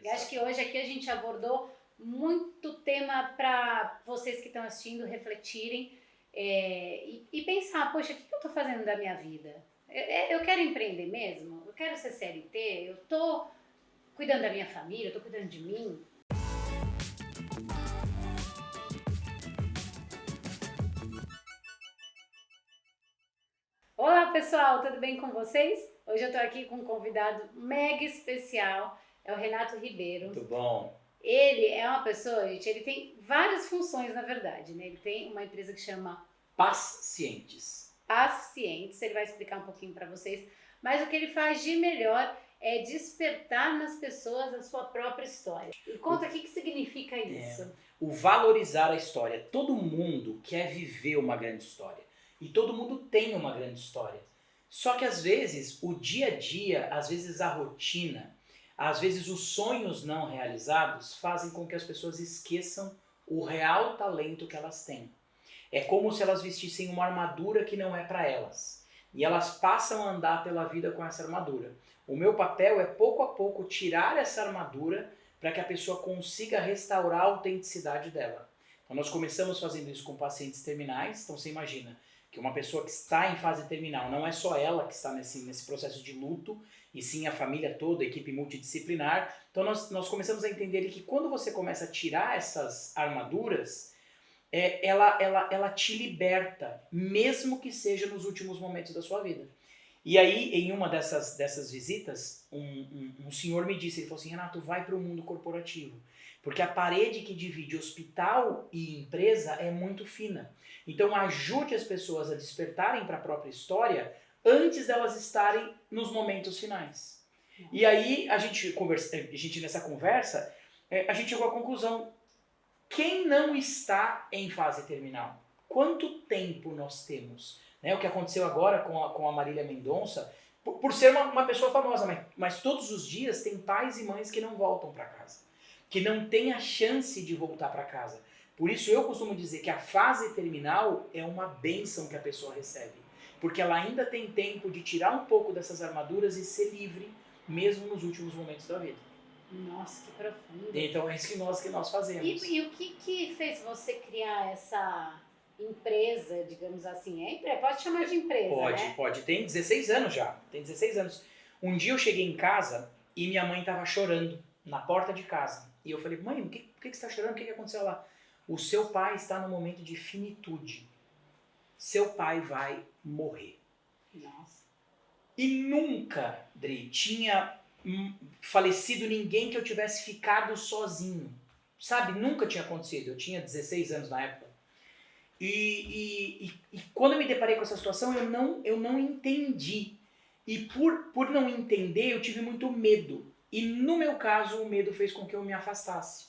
E acho que hoje aqui a gente abordou muito tema para vocês que estão assistindo refletirem e pensar, poxa, o que eu estou fazendo da minha vida? Eu quero empreender mesmo? Eu quero ser CLT? Eu estou cuidando da minha família? Eu estou cuidando de mim? Olá pessoal, tudo bem com vocês? Hoje eu estou aqui com um convidado mega especial, é o Renato Ribeiro. Muito bom. Ele é uma pessoa, gente, ele tem várias funções na verdade, né? Ele tem uma empresa que chama Pacientes. Pacientes, ele vai explicar um pouquinho para vocês, mas o que ele faz de melhor é despertar nas pessoas a sua própria história. E conta o que significa isso. O valorizar a história. Todo mundo quer viver uma grande história. E todo mundo tem uma grande história. Só que às vezes o dia a dia, às vezes a rotina, às vezes os sonhos não realizados fazem com que as pessoas esqueçam o real talento que elas têm. É como se elas vestissem uma armadura que não é para elas. E elas passam a andar pela vida com essa armadura. O meu papel é pouco a pouco tirar essa armadura para que a pessoa consiga restaurar a autenticidade dela. Então nós começamos fazendo isso com pacientes terminais. Então você imagina que uma pessoa que está em fase terminal, não é só ela que está nesse processo de luto, e sim a família toda, a equipe multidisciplinar. Então nós começamos a entender que quando você começa a tirar essas armaduras, ela te liberta, mesmo que seja nos últimos momentos da sua vida. E aí, em uma dessas visitas, um senhor me disse, ele falou assim, Renato, vai para o mundo corporativo, porque a parede que divide hospital e empresa é muito fina. Então ajude as pessoas a despertarem para a própria história antes delas estarem nos momentos finais. E aí, a gente nessa conversa, a gente chegou à conclusão, quem não está em fase terminal? Quanto tempo nós temos? Né, o que aconteceu agora com a Marília Mendonça, por ser uma pessoa famosa, mas todos os dias tem pais e mães que não voltam para casa, que não têm a chance de voltar para casa. Por isso eu costumo dizer que a fase terminal é uma bênção que a pessoa recebe, porque ela ainda tem tempo de tirar um pouco dessas armaduras e ser livre, mesmo nos últimos momentos da vida. Nossa, que profundo. Então é isso que nós fazemos. E o que fez você criar essa empresa, digamos assim? Pode chamar de empresa, né? Pode. Tem 16 anos já. Tem 16 anos. Um dia eu cheguei em casa e minha mãe estava chorando na porta de casa. E eu falei, mãe, por que você está chorando? O que aconteceu lá? O seu pai está no momento de finitude. Seu pai vai morrer. Nossa. E nunca, Dri, tinha falecido ninguém que eu tivesse ficado sozinho. Sabe? Nunca tinha acontecido. Eu tinha 16 anos na época. E quando eu me deparei com essa situação, eu não entendi. E por não entender, eu tive muito medo. E no meu caso, o medo fez com que eu me afastasse.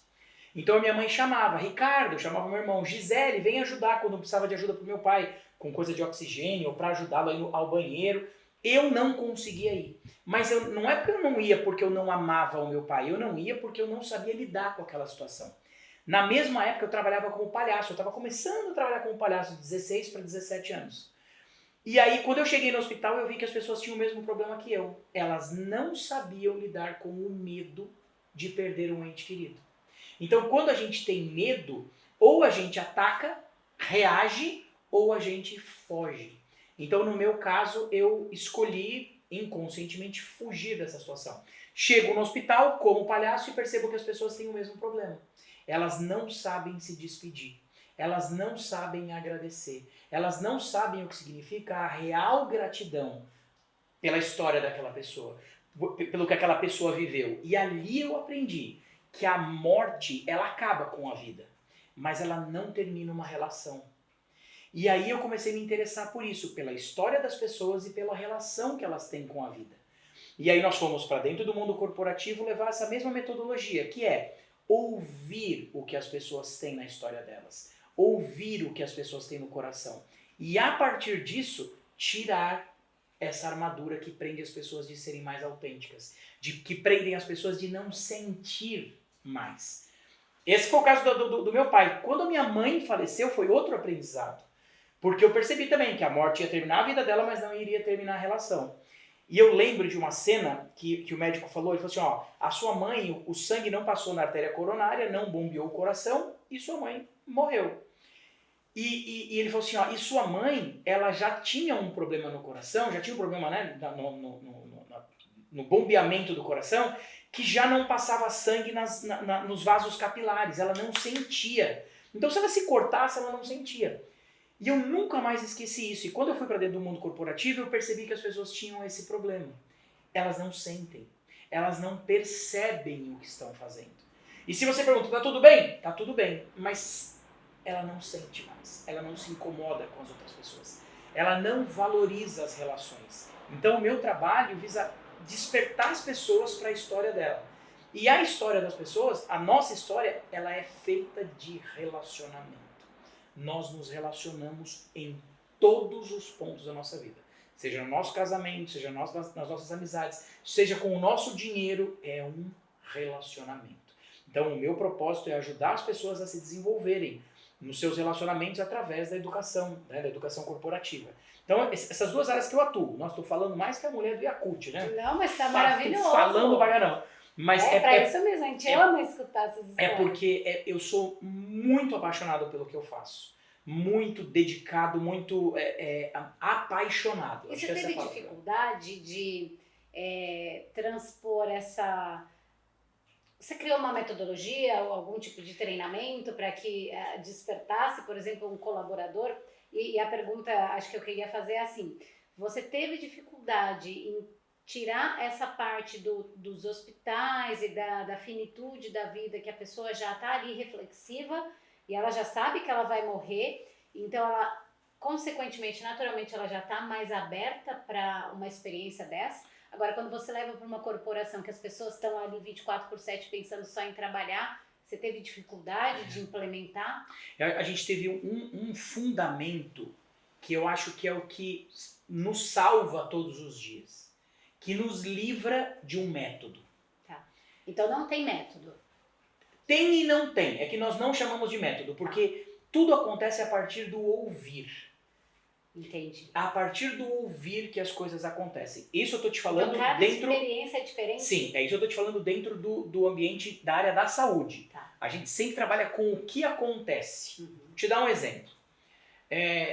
Então a minha mãe chamava, Ricardo, chamava meu irmão, Gisele, vem ajudar quando eu precisava de ajuda pro meu pai, com coisa de oxigênio, ou para ajudá-lo a ir ao banheiro. Eu não conseguia ir. Mas não é porque eu não ia porque eu não amava o meu pai, eu não ia porque eu não sabia lidar com aquela situação. Na mesma época eu trabalhava como palhaço, eu estava começando a trabalhar como palhaço de 16 para 17 anos. E aí quando eu cheguei no hospital eu vi que as pessoas tinham o mesmo problema que eu. Elas não sabiam lidar com o medo de perder um ente querido. Então quando a gente tem medo, ou a gente ataca, reage, ou a gente foge. Então no meu caso eu escolhi inconscientemente fugir dessa situação. Chego no hospital como palhaço e percebo que as pessoas têm o mesmo problema. Elas não sabem se despedir, elas não sabem agradecer, elas não sabem o que significa a real gratidão pela história daquela pessoa, pelo que aquela pessoa viveu. E ali eu aprendi que a morte, ela acaba com a vida, mas ela não termina uma relação. E aí eu comecei a me interessar por isso, pela história das pessoas e pela relação que elas têm com a vida. E aí nós fomos para dentro do mundo corporativo levar essa mesma metodologia, que é ouvir o que as pessoas têm na história delas, ouvir o que as pessoas têm no coração. E a partir disso, tirar essa armadura que prende as pessoas de serem mais autênticas, que prendem as pessoas de não sentir mais. Esse foi o caso do meu pai. Quando a minha mãe faleceu, foi outro aprendizado. Porque eu percebi também que a morte ia terminar a vida dela, mas não iria terminar a relação. E eu lembro de uma cena que o médico falou, ele falou assim, ó, a sua mãe, o sangue não passou na artéria coronária, não bombeou o coração e sua mãe morreu. E ele falou assim, ó, e sua mãe, ela já tinha um problema no coração, já tinha um problema, né, no bombeamento do coração, que já não passava sangue nos vasos capilares, ela não sentia. Então se ela se cortasse, ela não sentia. E eu nunca mais esqueci isso. E quando eu fui para dentro do mundo corporativo, eu percebi que as pessoas tinham esse problema. Elas não sentem. Elas não percebem o que estão fazendo. E se você pergunta, tá tudo bem? Tá tudo bem. Mas ela não sente mais. Ela não se incomoda com as outras pessoas. Ela não valoriza as relações. Então o meu trabalho visa despertar as pessoas para a história dela. E a história das pessoas, a nossa história, ela é feita de relacionamento. Nós nos relacionamos em todos os pontos da nossa vida. Seja no nosso casamento, seja nas nossas amizades, seja com o nosso dinheiro, é um relacionamento. Então o meu propósito é ajudar as pessoas a se desenvolverem nos seus relacionamentos através da educação, né, da educação corporativa. Então essas duas áreas que eu atuo. Nós estou falando mais que a mulher do Yakult, né? Não, mas tá maravilhoso. Tô falando pra caramba. Mas pra isso mesmo, a gente ama escutar essas histórias. É porque eu sou muito apaixonado pelo que eu faço. Muito dedicado, muito apaixonado. E você teve dificuldade de transpor essa... Você criou uma metodologia ou algum tipo de treinamento para que despertasse, por exemplo, um colaborador? E a pergunta, acho que eu queria fazer é assim, você teve dificuldade em tirar essa parte dos hospitais e da finitude da vida, que a pessoa já está ali reflexiva e ela já sabe que ela vai morrer, então ela, consequentemente, naturalmente, ela já está mais aberta para uma experiência dessa? Agora, quando você leva para uma corporação que as pessoas estão ali 24/7 pensando só em trabalhar, você teve dificuldade de implementar? A gente teve um fundamento que eu acho que é o que nos salva todos os dias, que nos livra de um método. Tá. Então não tem método. Tem e não tem. É que nós não chamamos de método, porque tudo acontece a partir do ouvir. Entendi. A partir do ouvir que as coisas acontecem. Isso eu tô te falando então, cada dentro... experiência é diferente? Sim, é isso eu tô te falando dentro do ambiente da área da saúde. Tá. A gente sempre trabalha com o que acontece. Uhum. Vou te dar um exemplo.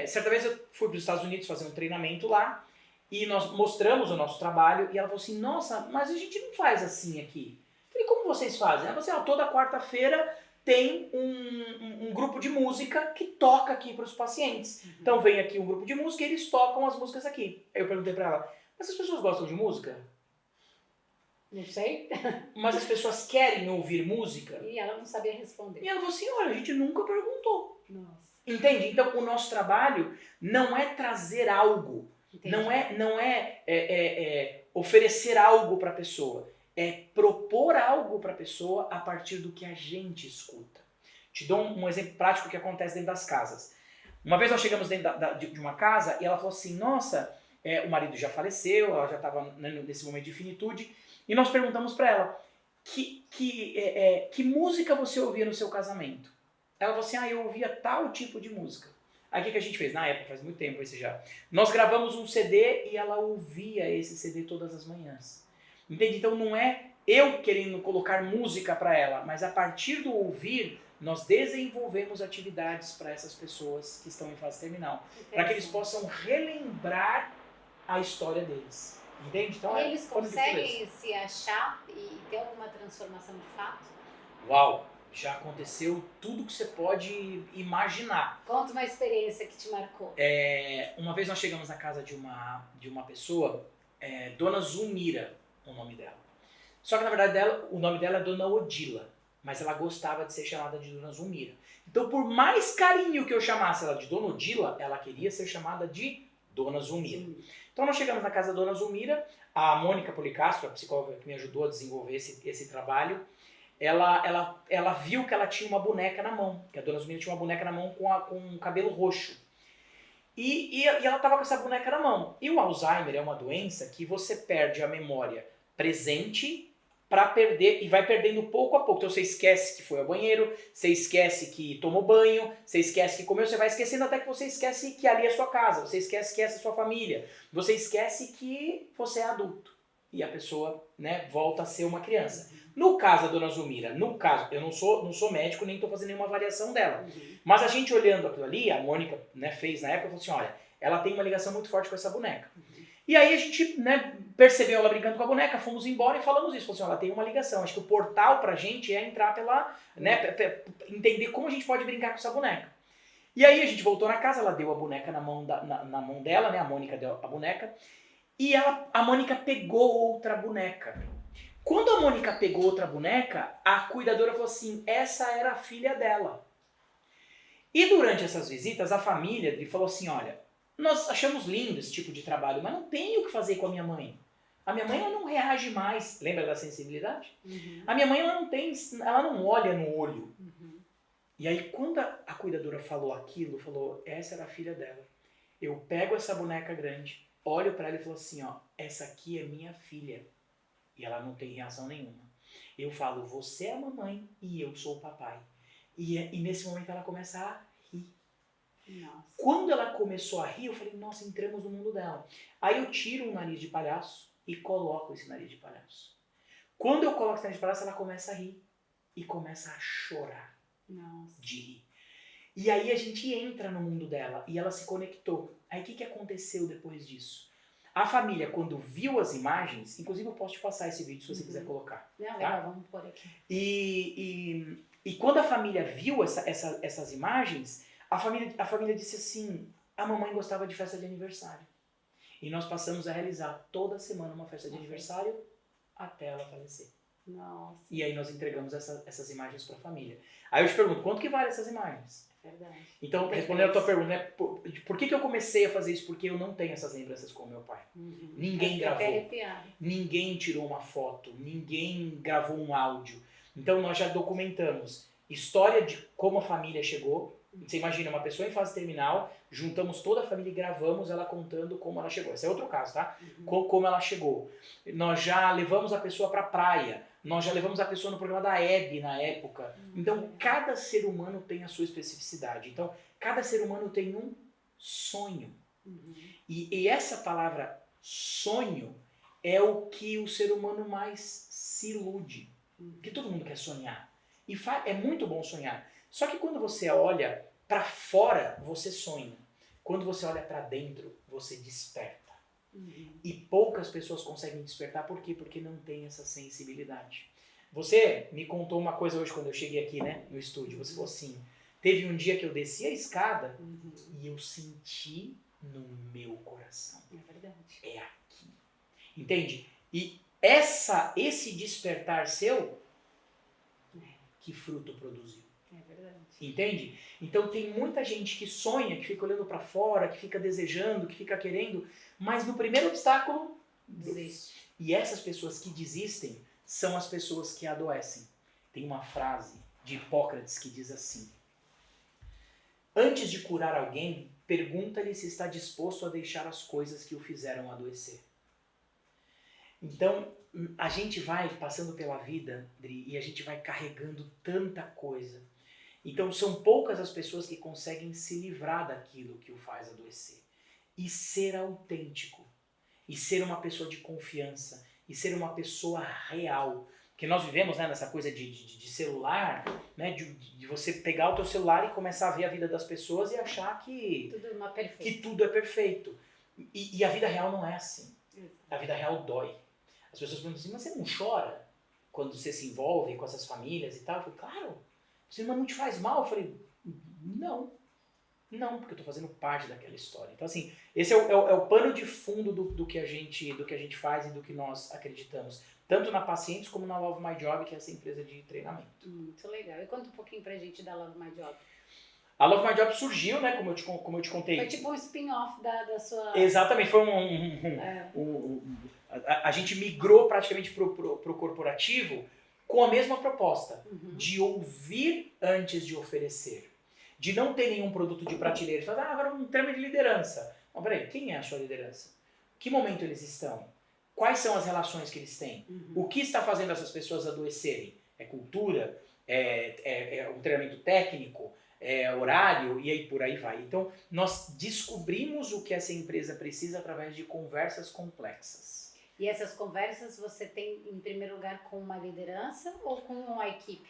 Certa vez eu fui para os Estados Unidos fazer um treinamento lá e nós mostramos o nosso trabalho e ela falou assim, nossa, mas a gente não faz assim aqui. Eu falei, como vocês fazem? Ela falou assim, toda quarta-feira tem um grupo de música que toca aqui para os pacientes. Uhum. Então vem aqui um grupo de música e eles tocam as músicas aqui. Aí eu perguntei para ela, mas as pessoas gostam de música? Não sei. Mas as pessoas querem ouvir música? E ela não sabia responder. E ela falou assim, olha, a gente nunca perguntou. Nossa. Entende? Então o nosso trabalho não é trazer algo. Entendi. Não é oferecer algo para a pessoa. É propor algo para a pessoa a partir do que a gente escuta. Te dou um exemplo prático que acontece dentro das casas. Uma vez nós chegamos dentro de uma casa e ela falou assim, nossa, o marido já faleceu, ela já estava nesse momento de finitude, e nós perguntamos para ela, que música você ouvia no seu casamento? Ela falou assim, eu ouvia tal tipo de música. Aí o que a gente fez? Na época, faz muito tempo esse já. Nós gravamos um CD e ela ouvia esse CD todas as manhãs. Entende? Então não é eu querendo colocar música para ela, mas a partir do ouvir, nós desenvolvemos atividades para essas pessoas que estão em fase terminal. Para que eles possam relembrar a história deles. Entende? Então, eles conseguem se achar e ter alguma transformação de fato? Uau! Já aconteceu tudo que você pode imaginar. Conta uma experiência que te marcou. Uma vez nós chegamos na casa de uma pessoa, Dona Zulmira, o nome dela. Só que na verdade o nome dela é Dona Odila, mas ela gostava de ser chamada de Dona Zulmira. Então por mais carinho que eu chamasse ela de Dona Odila, ela queria ser chamada de Dona Zulmira. Então nós chegamos na casa da Dona Zulmira, a Mônica Policastro, a psicóloga que me ajudou a desenvolver esse trabalho, ela viu que ela tinha uma boneca na mão, que a Dona Zulmira tinha uma boneca na mão com um cabelo roxo. E ela estava com essa boneca na mão. E o Alzheimer é uma doença que você perde a memória presente para perder, e vai perdendo pouco a pouco. Então você esquece que foi ao banheiro, você esquece que tomou banho, você esquece que comeu, você vai esquecendo até que você esquece que ali é a sua casa, você esquece que essa é a sua família, você esquece que você é adulto. E a pessoa, né, volta a ser uma criança. No caso da dona Zulmira, eu não sou médico, nem estou fazendo nenhuma avaliação dela. Mas a gente olhando aquilo ali, a Mônica, né, fez na época, falou assim, olha, ela tem uma ligação muito forte com essa boneca. E aí a gente, né, percebeu ela brincando com a boneca, fomos embora e falamos isso. Falou assim, ela tem uma ligação. Acho que o portal pra gente é entrar pela, né, entender como a gente pode brincar com essa boneca. E aí a gente voltou na casa, ela deu a boneca na mão dela, né, a Mônica deu a boneca, e a Mônica pegou outra boneca. Quando a Mônica pegou outra boneca, a cuidadora falou assim, essa era a filha dela. E durante essas visitas, a família falou assim, olha, nós achamos lindo esse tipo de trabalho, mas não tem o que fazer com a minha mãe. A minha mãe ela não reage mais. Lembra da sensibilidade? A minha mãe ela não olha no olho. E aí quando a cuidadora falou aquilo, falou, essa era a filha dela. Eu pego essa boneca grande, olho pra ela e falo assim, ó, essa aqui é minha filha. E ela não tem reação nenhuma. Eu falo, você é a mamãe e eu sou o papai. E nesse momento ela começa a rir. Nossa. Quando ela começou a rir, eu falei, nossa, entramos no mundo dela. Aí eu tiro um nariz de palhaço e coloco esse nariz de palhaço. Quando eu coloco esse nariz de palhaço, ela começa a rir. E começa a chorar. Nossa. De rir. E aí a gente entra no mundo dela e ela se conectou. Aí o que aconteceu depois disso? A família, quando viu as imagens, inclusive eu posso te passar esse vídeo se você quiser colocar. Não, legal, vamos pôr aqui. E quando a família viu essas imagens, a família disse assim, a mamãe gostava de festa de aniversário. E nós passamos a realizar toda semana uma festa de aniversário até ela falecer. Nossa. E aí nós entregamos essas imagens para a família. Aí eu te pergunto, quanto que vale essas imagens? É verdade. Então, respondendo a tua pergunta, né, por que eu comecei a fazer isso? Porque eu não tenho essas lembranças com o meu pai. Ninguém gravou. Ninguém tirou uma foto. Ninguém gravou um áudio. Então nós já documentamos história de como a família chegou. Você imagina uma pessoa em fase terminal, juntamos toda a família e gravamos ela contando como ela chegou. Esse é outro caso, tá? Como ela chegou. Nós já levamos a pessoa para a praia. Nós já levamos a pessoa no programa da Hebe na época. Então, cada ser humano tem a sua especificidade. Então, cada ser humano tem um sonho. E essa palavra sonho é o que o ser humano mais se ilude. Porque todo mundo quer sonhar. E é muito bom sonhar. Só que quando você olha para fora, você sonha. Quando você olha para dentro, você desperta. E poucas pessoas conseguem despertar. Por quê? Porque não tem essa sensibilidade. Você me contou uma coisa hoje quando eu cheguei aqui, né, no estúdio. Você falou assim, teve um dia que eu desci a escada e eu senti no meu coração. É verdade. É aqui. Entende? E esse despertar seu, que fruto produziu? É verdade. Entende? Então tem muita gente que sonha, que fica olhando para fora, que fica desejando, que fica querendo, mas no primeiro obstáculo desiste. E essas pessoas que desistem são as pessoas que adoecem. Tem uma frase de Hipócrates que diz assim: antes de curar alguém, pergunta-lhe se está disposto a deixar as coisas que o fizeram adoecer. Então, a gente vai passando pela vida, Dri, e a gente vai carregando tanta coisa. Então, são poucas as pessoas que conseguem se livrar daquilo que o faz adoecer. E ser autêntico. E ser uma pessoa de confiança. E ser uma pessoa real. Porque nós vivemos, né, nessa coisa de celular, né, de você pegar o teu celular e começar a ver a vida das pessoas e achar que tudo é perfeito. E a vida real não é assim. A vida real dói. As pessoas perguntam assim, mas você não chora quando você se envolve com essas famílias e tal? Eu falei, claro. Você não te faz mal? Eu falei, não, porque eu estou fazendo parte daquela história. Então, assim, esse é o pano de fundo do que a gente faz e do que nós acreditamos. Tanto na Pacientes como na Love My Job, que é essa empresa de treinamento. Muito legal. E conta um pouquinho pra gente da Love My Job. A Love My Job surgiu, né, como eu te contei. Foi tipo um spin-off da sua... Exatamente, foi a gente migrou praticamente pro corporativo com a mesma proposta, de ouvir antes de oferecer. De não ter nenhum produto de prateleira. De falar, agora um treinamento de liderança. Mas peraí, quem é a sua liderança? Que momento eles estão? Quais são as relações que eles têm? Uhum. O que está fazendo essas pessoas adoecerem? É cultura? É um treinamento técnico? É horário? E aí por aí vai. Então, nós descobrimos o que essa empresa precisa através de conversas complexas. E essas conversas você tem, em primeiro lugar, com uma liderança ou com uma equipe?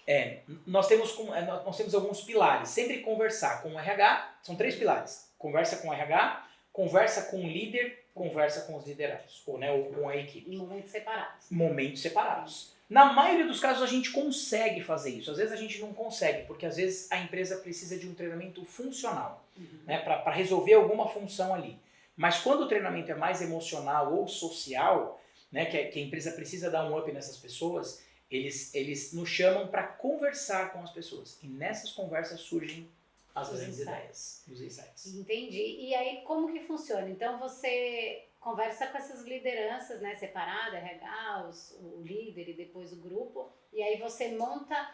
Nós temos alguns pilares. Sempre conversar com o RH, são 3 pilares. Conversa com o RH, conversa com o líder, conversa com os liderados, ou com a equipe. Em momentos separados. Momentos separados. Na maioria dos casos a gente consegue fazer isso. Às vezes a gente não consegue, porque às vezes a empresa precisa de um treinamento funcional, né, para resolver alguma função ali. Mas quando o treinamento é mais emocional ou social, né, que a empresa precisa dar um up nessas pessoas, eles nos chamam para conversar com as pessoas. E nessas conversas surgem as grandes ideias, os insights. Entendi. E aí, como que funciona? Então, você conversa com essas lideranças, né, separada, RH, o líder e depois o grupo, e aí você monta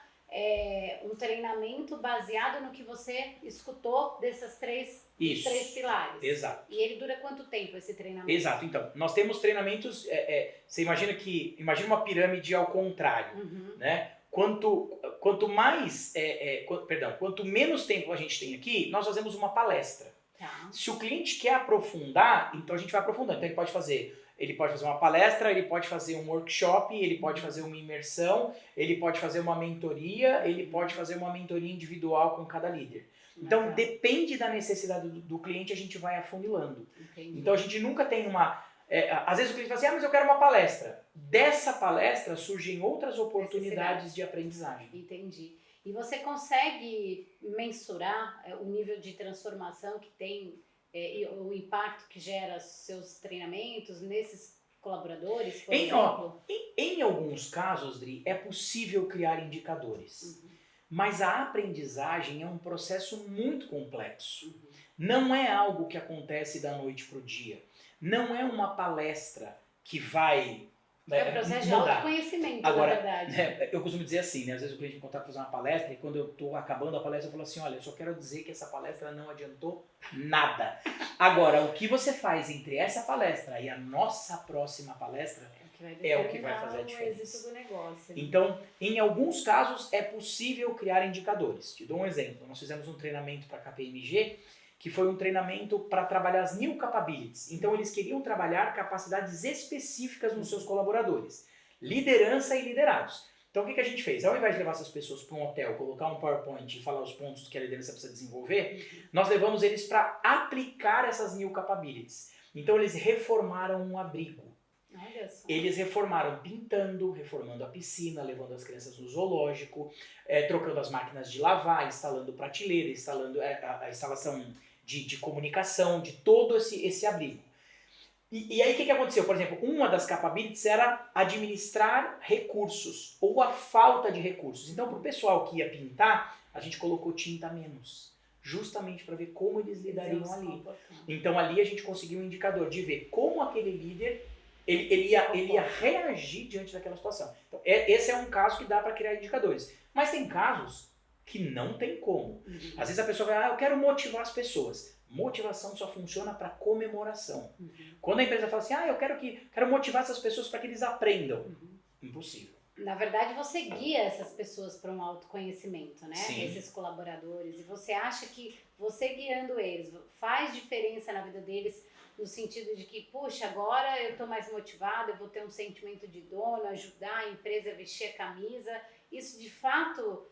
um treinamento baseado no que você escutou desses três pilares. Exato. E ele dura quanto tempo, esse treinamento? Exato. Então, nós temos treinamentos, você imagina uma pirâmide ao contrário, né? Quanto menos tempo a gente tem aqui, nós fazemos uma palestra. Tá. Se o cliente quer aprofundar, então a gente vai aprofundando. Então ele pode fazer uma palestra, ele pode fazer um workshop, ele pode fazer uma imersão, ele pode fazer uma mentoria, ele pode fazer uma mentoria individual com cada líder. Então depende da necessidade do cliente, a gente vai afunilando. Entendi. Então a gente nunca tem às vezes o cliente fala assim, mas eu quero uma palestra. Dessa palestra surgem outras oportunidades de aprendizagem. Entendi. E você consegue mensurar o nível de transformação que tem e o impacto que gera seus treinamentos nesses colaboradores, por exemplo? Em alguns casos, Dri, é possível criar indicadores. Mas a aprendizagem é um processo muito complexo. Não é algo que acontece da noite para o dia. Não é uma palestra que vai É um processo de autoconhecimento, agora, na verdade. Eu costumo dizer assim, né? Às vezes o cliente me contrata para fazer uma palestra e quando eu estou acabando a palestra eu falo assim, olha, eu só quero dizer que essa palestra não adiantou nada. Agora, o que você faz entre essa palestra e a nossa próxima palestra é o que vai fazer a diferença. O êxito do negócio. Então, em alguns casos é possível criar indicadores. Te dou um exemplo. Nós fizemos um treinamento para a KPMG que foi um treinamento para trabalhar as new capabilities. Então eles queriam trabalhar capacidades específicas nos seus colaboradores, liderança e liderados. Então o que a gente fez? Ao invés de levar essas pessoas para um hotel, colocar um PowerPoint e falar os pontos que a liderança precisa desenvolver, nós levamos eles para aplicar essas new capabilities. Então eles reformaram um abrigo. Eles reformaram pintando, reformando a piscina, levando as crianças no zoológico, trocando as máquinas de lavar, instalando prateleira, instalando a instalação de comunicação, de todo esse abrigo. E aí o que aconteceu? Por exemplo, uma das capabilities era administrar recursos, ou a falta de recursos. Então, para o pessoal que ia pintar, a gente colocou tinta a menos, justamente para ver como eles lidariam ali. Então ali a gente conseguiu um indicador de ver como aquele líder ele ia reagir diante daquela situação. Então, esse é um caso que dá para criar indicadores. Mas tem casos que não tem como. Às vezes a pessoa vai, eu quero motivar as pessoas. Motivação só funciona para comemoração. Quando a empresa fala assim, eu quero motivar essas pessoas para que eles aprendam. Impossível. Na verdade, você guia essas pessoas para um autoconhecimento, né? Sim. Esses colaboradores. E você acha que você guiando eles faz diferença na vida deles no sentido de que, puxa, agora eu estou mais motivado, eu vou ter um sentimento de dono, ajudar a empresa a vestir a camisa. Isso de fato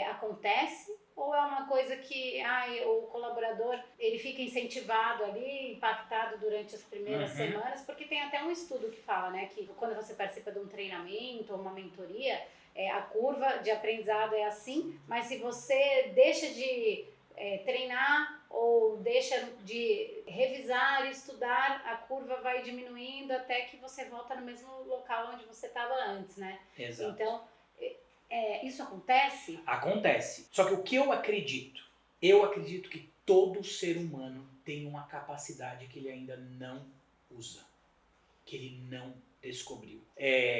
acontece? Ou é uma coisa que o colaborador ele fica incentivado ali, impactado durante as primeiras semanas? Porque tem até um estudo que fala, né, que quando você participa de um treinamento ou uma mentoria, a curva de aprendizado é assim, mas se você deixa de treinar ou deixa de revisar e estudar, a curva vai diminuindo até que você volta no mesmo local onde você estava antes, né? Exato. Então, isso acontece? Acontece. Só que o que eu acredito? Eu acredito que todo ser humano tem uma capacidade que ele ainda não usa, que ele não descobriu.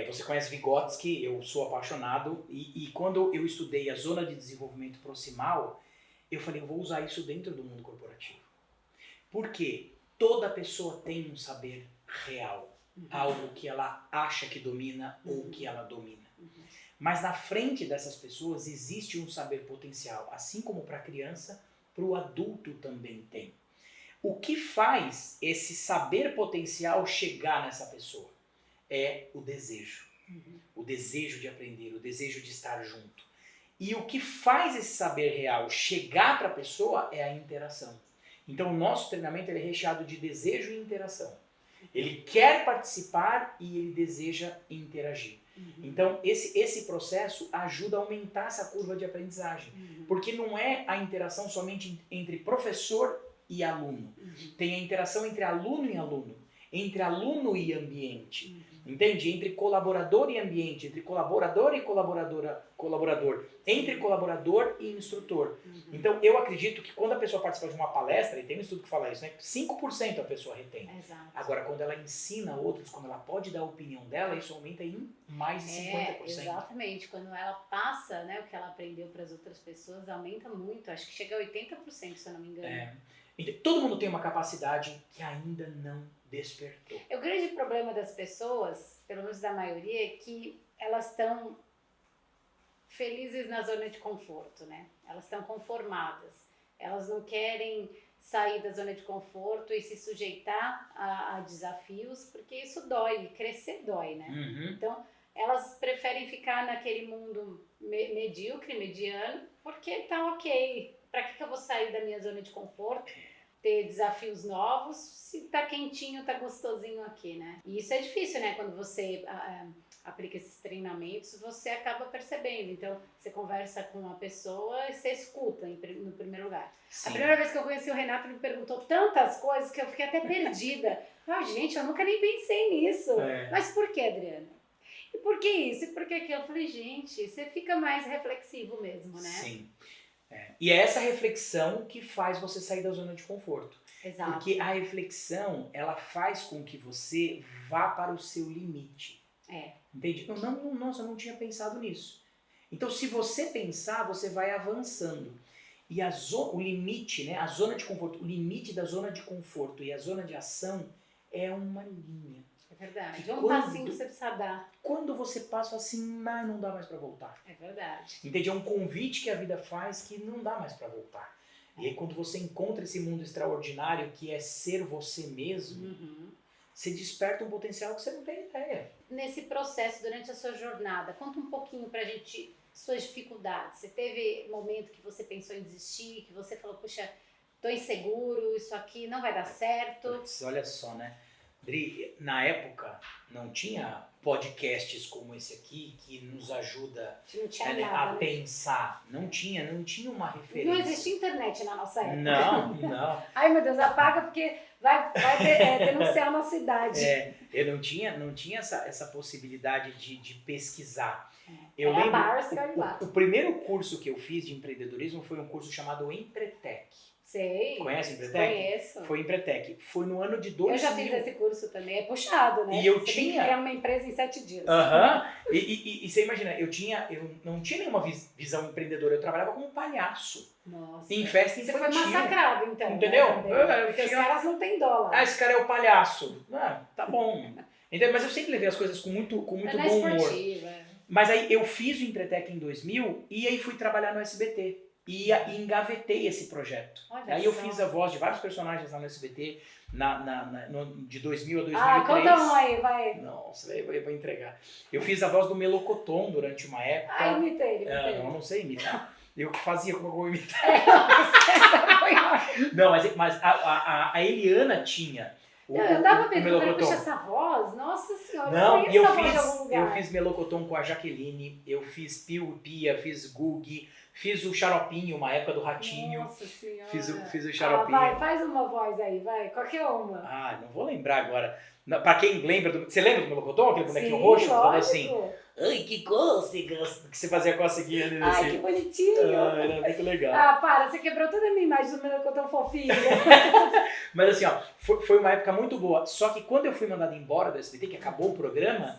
Você conhece Vygotsky, eu sou apaixonado, e quando eu estudei a zona de desenvolvimento proximal, eu falei, eu vou usar isso dentro do mundo corporativo. Por quê? Toda pessoa tem um saber real. algo que ela acha que domina ou que ela domina. Mas na frente dessas pessoas existe um saber potencial, assim como para a criança, para o adulto também tem. O que faz esse saber potencial chegar nessa pessoa? É o desejo. O desejo de aprender, o desejo de estar junto. E o que faz esse saber real chegar para a pessoa é a interação. Então o nosso treinamento ele é recheado de desejo e interação. Ele quer participar e ele deseja interagir. Então esse processo ajuda a aumentar essa curva de aprendizagem. Porque não é a interação somente entre professor e aluno. Tem a interação entre aluno e aluno, entre aluno e ambiente. Entende? Entre colaborador e ambiente, entre colaborador e colaborador, entre colaborador e instrutor. Então, eu acredito que quando a pessoa participa de uma palestra, e tem um estudo que fala isso, né? 5% a pessoa retém. Exato. Agora, quando ela ensina outros, quando ela pode dar a opinião dela, isso aumenta em mais de 50%. Exatamente. Quando ela passa, né, o que ela aprendeu para as outras pessoas, aumenta muito. Acho que chega a 80%, se eu não me engano. Então, todo mundo tem uma capacidade que ainda não despertou. O grande problema das pessoas, pelo menos da maioria, é que elas estão felizes na zona de conforto, né? Elas estão conformadas. Elas não querem sair da zona de conforto e se sujeitar a desafios, porque isso dói, crescer dói, né? Então, elas preferem ficar naquele mundo medíocre, mediano, porque tá ok. Pra que eu vou sair da minha zona de conforto? Ter desafios novos, se tá quentinho, tá gostosinho aqui, né? E isso é difícil, né? Quando você aplica esses treinamentos, você acaba percebendo. Então, você conversa com uma pessoa e você escuta no primeiro lugar. Sim. A primeira vez que eu conheci o Renato, ele me perguntou tantas coisas que eu fiquei até perdida. Gente, eu nunca nem pensei nisso. Mas por que, Adriana? E por que isso? E por que aquilo? Eu falei, gente, você fica mais reflexivo mesmo, né? Sim. E é essa reflexão que faz você sair da zona de conforto. Exato. Porque a reflexão, ela faz com que você vá para o seu limite. Entende? Nossa, eu não tinha pensado nisso. Então, se você pensar, você vai avançando. E o limite, né, a zona de conforto, o limite da zona de conforto e a zona de ação é uma linha. É verdade. Um passinho que você precisa dar. Quando você passa assim, não dá mais pra voltar. É verdade. Entende? É um convite que a vida faz que não dá mais pra voltar. E aí quando você encontra esse mundo extraordinário que é ser você mesmo, você desperta um potencial que você não tem ideia. Nesse processo, durante a sua jornada, conta um pouquinho pra gente suas dificuldades. Você teve momento que você pensou em desistir, que você falou, puxa, tô inseguro, isso aqui não vai dar certo? Puts, olha só, né? Dri, na época não tinha podcasts como esse aqui que nos ajuda a pensar. Não tinha uma referência. Não existia internet na nossa época. Não. Ai, meu Deus, apaga porque vai denunciar a nossa idade. Eu não tinha essa possibilidade de pesquisar. Eu lembro, lá. O primeiro curso que eu fiz de empreendedorismo foi um curso chamado Empretec. Sei. Conhece o Empretec? Conheço. Foi Empretec. Foi no ano de 2000. Eu já fiz esse curso também. É puxado, né? E eu Você tem que criar uma empresa em 7 dias. E você imagina, eu não tinha nenhuma visão empreendedora. Eu trabalhava como palhaço. Nossa. Em festa infantil. Você foi massacrado, então. Entendeu? Né? Porque os caras não têm dólar. Esse cara é o palhaço. Tá bom. Entendeu? Mas eu sempre levei as coisas com muito bom humor. Mas aí eu fiz o Empretec em 2000 e aí fui trabalhar no SBT. E engavetei esse projeto. Olha aí só. Eu fiz a voz de vários personagens lá no SBT, de 2000 a 2003. Conta um aí, vai. Nossa, eu vou entregar. Eu fiz a voz do Melocoton durante uma época. Imitei. Não sei imitar. Eu que fazia como eu vou imitar. Não, não, mas a Eliana tinha. Eu tava vendo, eu falei, puxa, essa voz, nossa senhora, não, eu fiz Melocoton com a Jaqueline, eu fiz Piu Pia, fiz Gugi, fiz o Xaropinho, uma época do Ratinho. Nossa senhora. Fiz o Xaropinho. Vai, faz uma voz aí, vai, qualquer uma. Não vou lembrar agora. Pra quem lembra, você lembra do Melocoton, aquele bonequinho roxo? Falou assim, ai, que cócega, que você fazia coceguinha ali assim. Ai, que bonitinho. Era muito legal. Para, você quebrou toda a minha imagem do Melocoton fofinho. Mas assim, foi uma época muito boa. Só que quando eu fui mandado embora do SBT, que acabou o programa,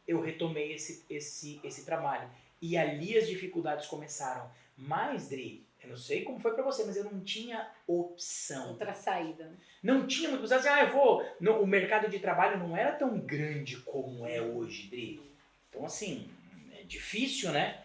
eu retomei esse trabalho. E ali as dificuldades começaram. Mas, Dri, eu não sei como foi pra você, mas eu não tinha opção. Outra saída. Não tinha muito. Você o mercado de trabalho não era tão grande como é hoje, Dri. Então, assim, é difícil, né?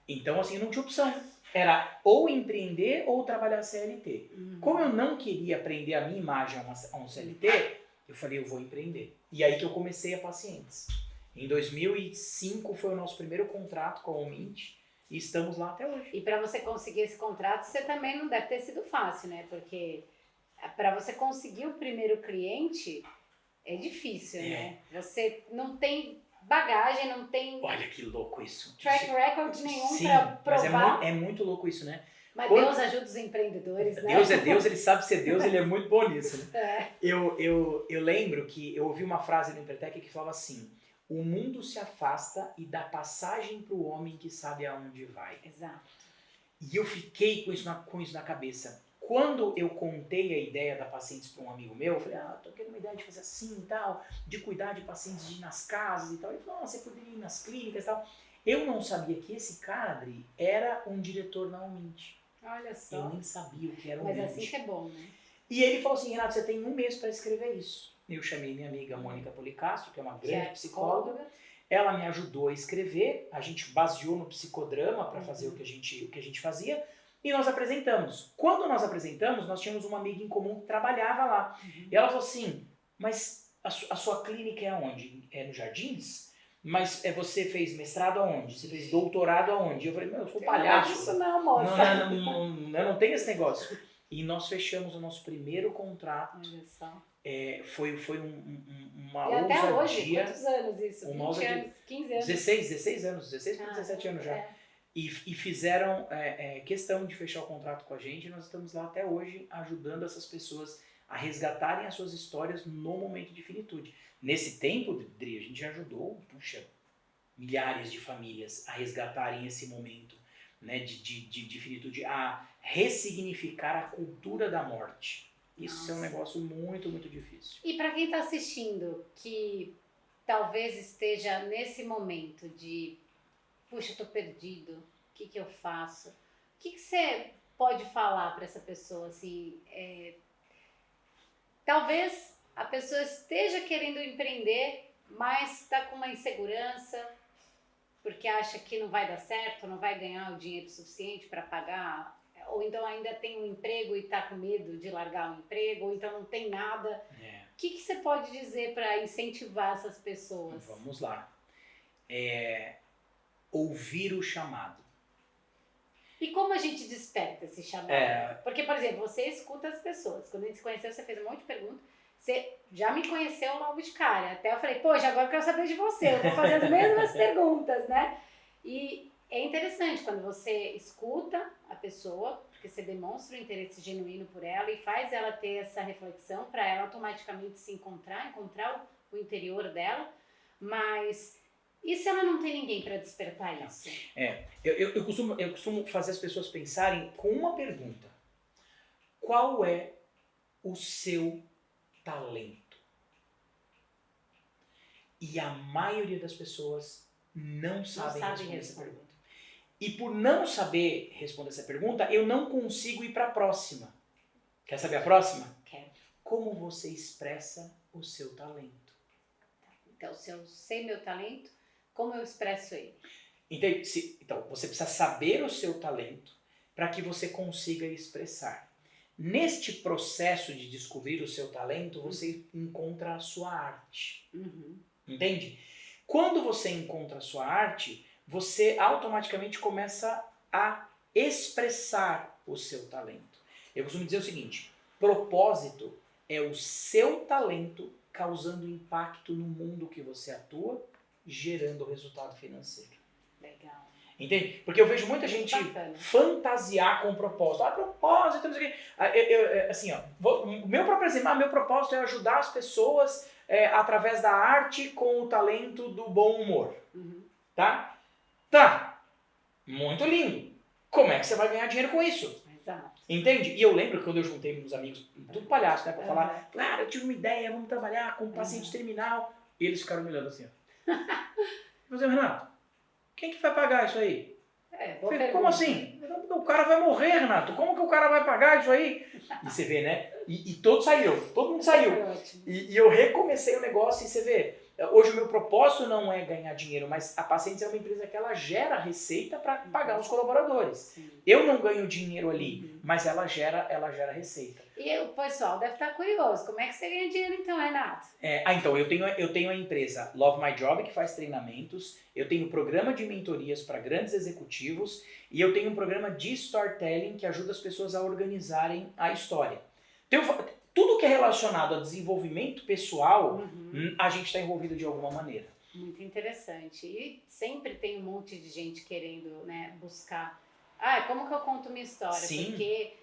Então, assim, não tinha opção. Era ou empreender ou trabalhar CLT. Como eu não queria aprender a minha imagem a um CLT, eu falei, eu vou empreender. E aí que eu comecei a Pacientes. Em 2005 foi o nosso primeiro contrato com a Omint e estamos lá até hoje. E para você conseguir esse contrato, você também não deve ter sido fácil, né? Porque para você conseguir o primeiro cliente é difícil, né? Você não tem bagagem, não tem Olha que louco isso. track record nenhum Sim, para mas provar. é muito louco isso, né? Mas Deus ajuda os empreendedores, né? Deus é Deus, ele sabe ser Deus, ele é muito bom nisso, né? É. Eu lembro que eu ouvi uma frase no Empretec que falava assim: o mundo se afasta e dá passagem para o homem que sabe aonde vai. Exato. E eu fiquei com isso na cabeça. Quando eu contei a ideia da Pacientes para um amigo meu, eu falei, tô querendo uma ideia de fazer assim e tal, de cuidar de pacientes, de ir nas casas e tal. Ele falou, você poderia ir nas clínicas e tal. Eu não sabia que esse cara, Adri, era um diretor na Omint. Olha só. Eu nem sabia o que era Mas Omint. assim que é bom, né? E ele falou assim, Renato, você tem 1 mês para escrever isso. Eu chamei minha amiga Mônica Policastro, que é uma grande psicóloga. Ela me ajudou a escrever, a gente baseou no psicodrama para fazer o que a gente fazia e nós apresentamos. Quando nós apresentamos, nós tínhamos uma amiga em comum que trabalhava lá. E ela falou assim, mas a sua clínica é aonde? É no Jardins? Mas você fez mestrado aonde? Você fez doutorado aonde? Eu falei, eu sou palhaço. Isso não, moça. Eu não tenho esse negócio. E nós fechamos o nosso primeiro contrato. Olha só. Foi uma e até ousadia. hoje, quantos anos isso? 20 anos, 15 anos? 16 anos, 16 para 17 anos já. E fizeram questão de fechar o contrato com a gente e nós estamos lá até hoje ajudando essas pessoas a resgatarem as suas histórias no momento de finitude. Nesse tempo, Dri, a gente já ajudou, milhares de famílias a resgatarem esse momento, né, de finitude, a ressignificar a cultura da morte. Isso é um negócio muito, muito difícil. E para quem está assistindo, que talvez esteja nesse momento de, puxa, estou perdido, o que eu faço? O que você pode falar para essa pessoa? Assim, talvez a pessoa esteja querendo empreender, mas está com uma insegurança, porque acha que não vai dar certo, não vai ganhar o dinheiro suficiente para pagar, ou então ainda tem um emprego e está com medo de largar o emprego, ou então não tem nada. O que você pode dizer para incentivar essas pessoas? Vamos lá. Ouvir o chamado. E como a gente desperta esse chamado? Porque, por exemplo, você escuta as pessoas. Quando a gente se conheceu, você fez um monte de perguntas. Você já me conheceu logo de cara. Até eu falei, poxa, agora eu quero saber de você. Eu vou fazer as mesmas perguntas, né? E é interessante quando você escuta a pessoa, porque você demonstra um interesse genuíno por ela e faz ela ter essa reflexão para ela automaticamente se encontrar o interior dela. Mas e se ela não tem ninguém para despertar isso? Eu costumo fazer as pessoas pensarem com uma pergunta. Qual é o seu talento? E a maioria das pessoas não sabem responder essa pergunta. E por não saber responder essa pergunta, eu não consigo ir para a próxima. Quer saber a próxima? Quero. Como você expressa o seu talento? Então, se eu sei meu talento, como eu expresso ele? Então, você precisa saber o seu talento para que você consiga expressar. Neste processo de descobrir o seu talento, você encontra a sua arte. Entende? Quando você encontra a sua arte, você automaticamente começa a expressar o seu talento. Eu costumo dizer o seguinte, propósito é o seu talento causando impacto no mundo que você atua, gerando resultado financeiro. Legal. Entende? Porque eu vejo muita gente fantasiar com propósito. Propósito, não sei o quê. Assim, o meu próprio exemplo, meu propósito é ajudar as pessoas através da arte com o talento do bom humor. Tá? Tá. Muito lindo. Como é que você vai ganhar dinheiro com isso? Exato. Entende? E eu lembro quando eu juntei meus amigos, tudo palhaço, né? Pra falar, claro, eu tive uma ideia, vamos trabalhar com um paciente terminal. E eles ficaram me olhando assim, ó. Mas, Renato, o Quem que vai pagar isso aí? Boa Falei, como pergunta. assim? O cara vai morrer, Renato. Como que o cara vai pagar isso aí? E você vê, né? E todo mundo saiu. Foi ótimo. E eu recomecei o negócio e você vê, hoje o meu propósito não é ganhar dinheiro, mas a Pacientes é uma empresa que ela gera receita para pagar os colaboradores. Sim. Eu não ganho dinheiro ali, mas ela gera receita. E o pessoal deve estar curioso, como é que você ganha dinheiro então, Renato? Então, eu tenho a empresa Love My Job, que faz treinamentos, eu tenho um programa de mentorias para grandes executivos e eu tenho um programa de storytelling que ajuda as pessoas a organizarem a história. Tudo que é relacionado a desenvolvimento pessoal, a gente está envolvido de alguma maneira. Muito interessante. E sempre tem um monte de gente querendo, né, buscar. Como que eu conto minha história? Sim. Porque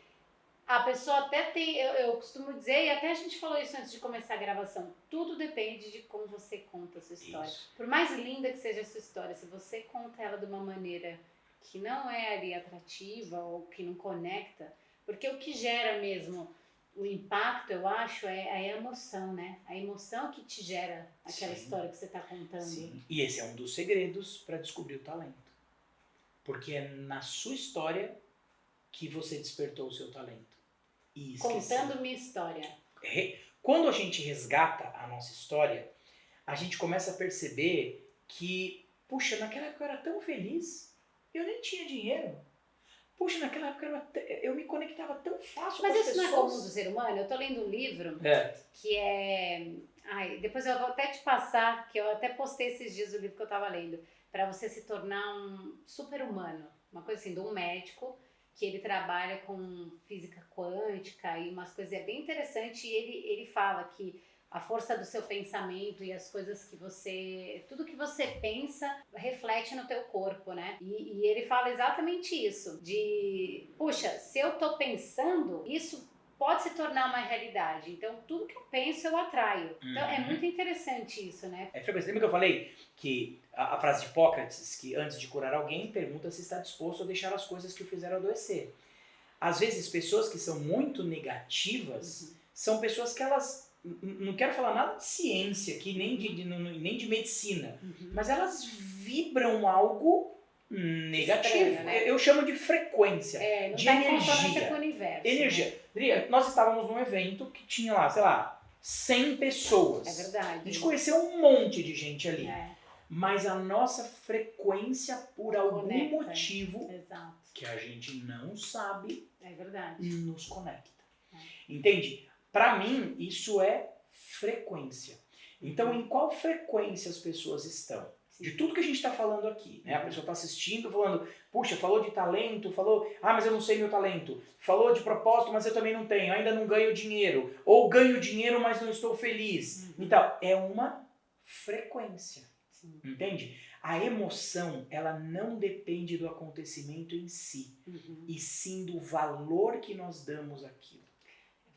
a pessoa até tem, eu costumo dizer, e até a gente falou isso antes de começar a gravação, tudo depende de como você conta a sua história. Isso. Por mais linda que seja a sua história, se você conta ela de uma maneira que não é ali atrativa ou que não conecta, porque o que gera mesmo o impacto, eu acho, é a emoção, né? A emoção que te gera aquela história que você está contando. Sim. E esse é um dos segredos para descobrir o talento. Porque é na sua história que você despertou o seu talento. E esqueceu. Contando minha história. Quando a gente resgata a nossa história, a gente começa a perceber que, puxa, naquela época eu era tão feliz, eu nem tinha dinheiro. Puxa, naquela época eu me conectava tão fácil Mas com as isso pessoas. não é comum do ser humano? Eu tô lendo um livro que é... depois eu vou até te passar, que eu até postei esses dias o livro que eu tava lendo, para você se tornar um super-humano. Uma coisa assim, de um médico que ele trabalha com física quântica e umas coisas, é bem interessante, e ele fala que a força do seu pensamento e as coisas que você... Tudo que você pensa reflete no teu corpo, né? E ele fala exatamente isso, de... Puxa, se eu tô pensando, isso pode se tornar uma realidade. Então, tudo que eu penso, eu atraio. Então, é muito interessante isso, né? Lembra que eu falei que a frase de Hipócrates, que antes de curar alguém, pergunta se está disposto a deixar as coisas que o fizeram adoecer. Às vezes, pessoas que são muito negativas são pessoas que elas... Não quero falar nada de ciência aqui, nem de medicina, mas elas vibram algo negativo. Estranho, né? Eu chamo de frequência, Não de tá em energia. consonância com o universo. Energia. Né? Nós estávamos num evento que tinha lá, sei lá, 100 pessoas. É verdade. A gente conheceu um monte de gente ali. Mas a nossa frequência, por algum motivo, que a gente não sabe, nos conecta. Entende? Para mim, isso é frequência. Então, em qual frequência as pessoas estão? De tudo que a gente está falando aqui, né? A pessoa está assistindo, falando, puxa, falou de talento, falou, mas eu não sei meu talento. Falou de propósito, mas eu também não tenho, ainda não ganho dinheiro. Ou ganho dinheiro, mas não estou feliz. Então, é uma frequência. Entende? A emoção, ela não depende do acontecimento em si, e sim do valor que nós damos àquilo.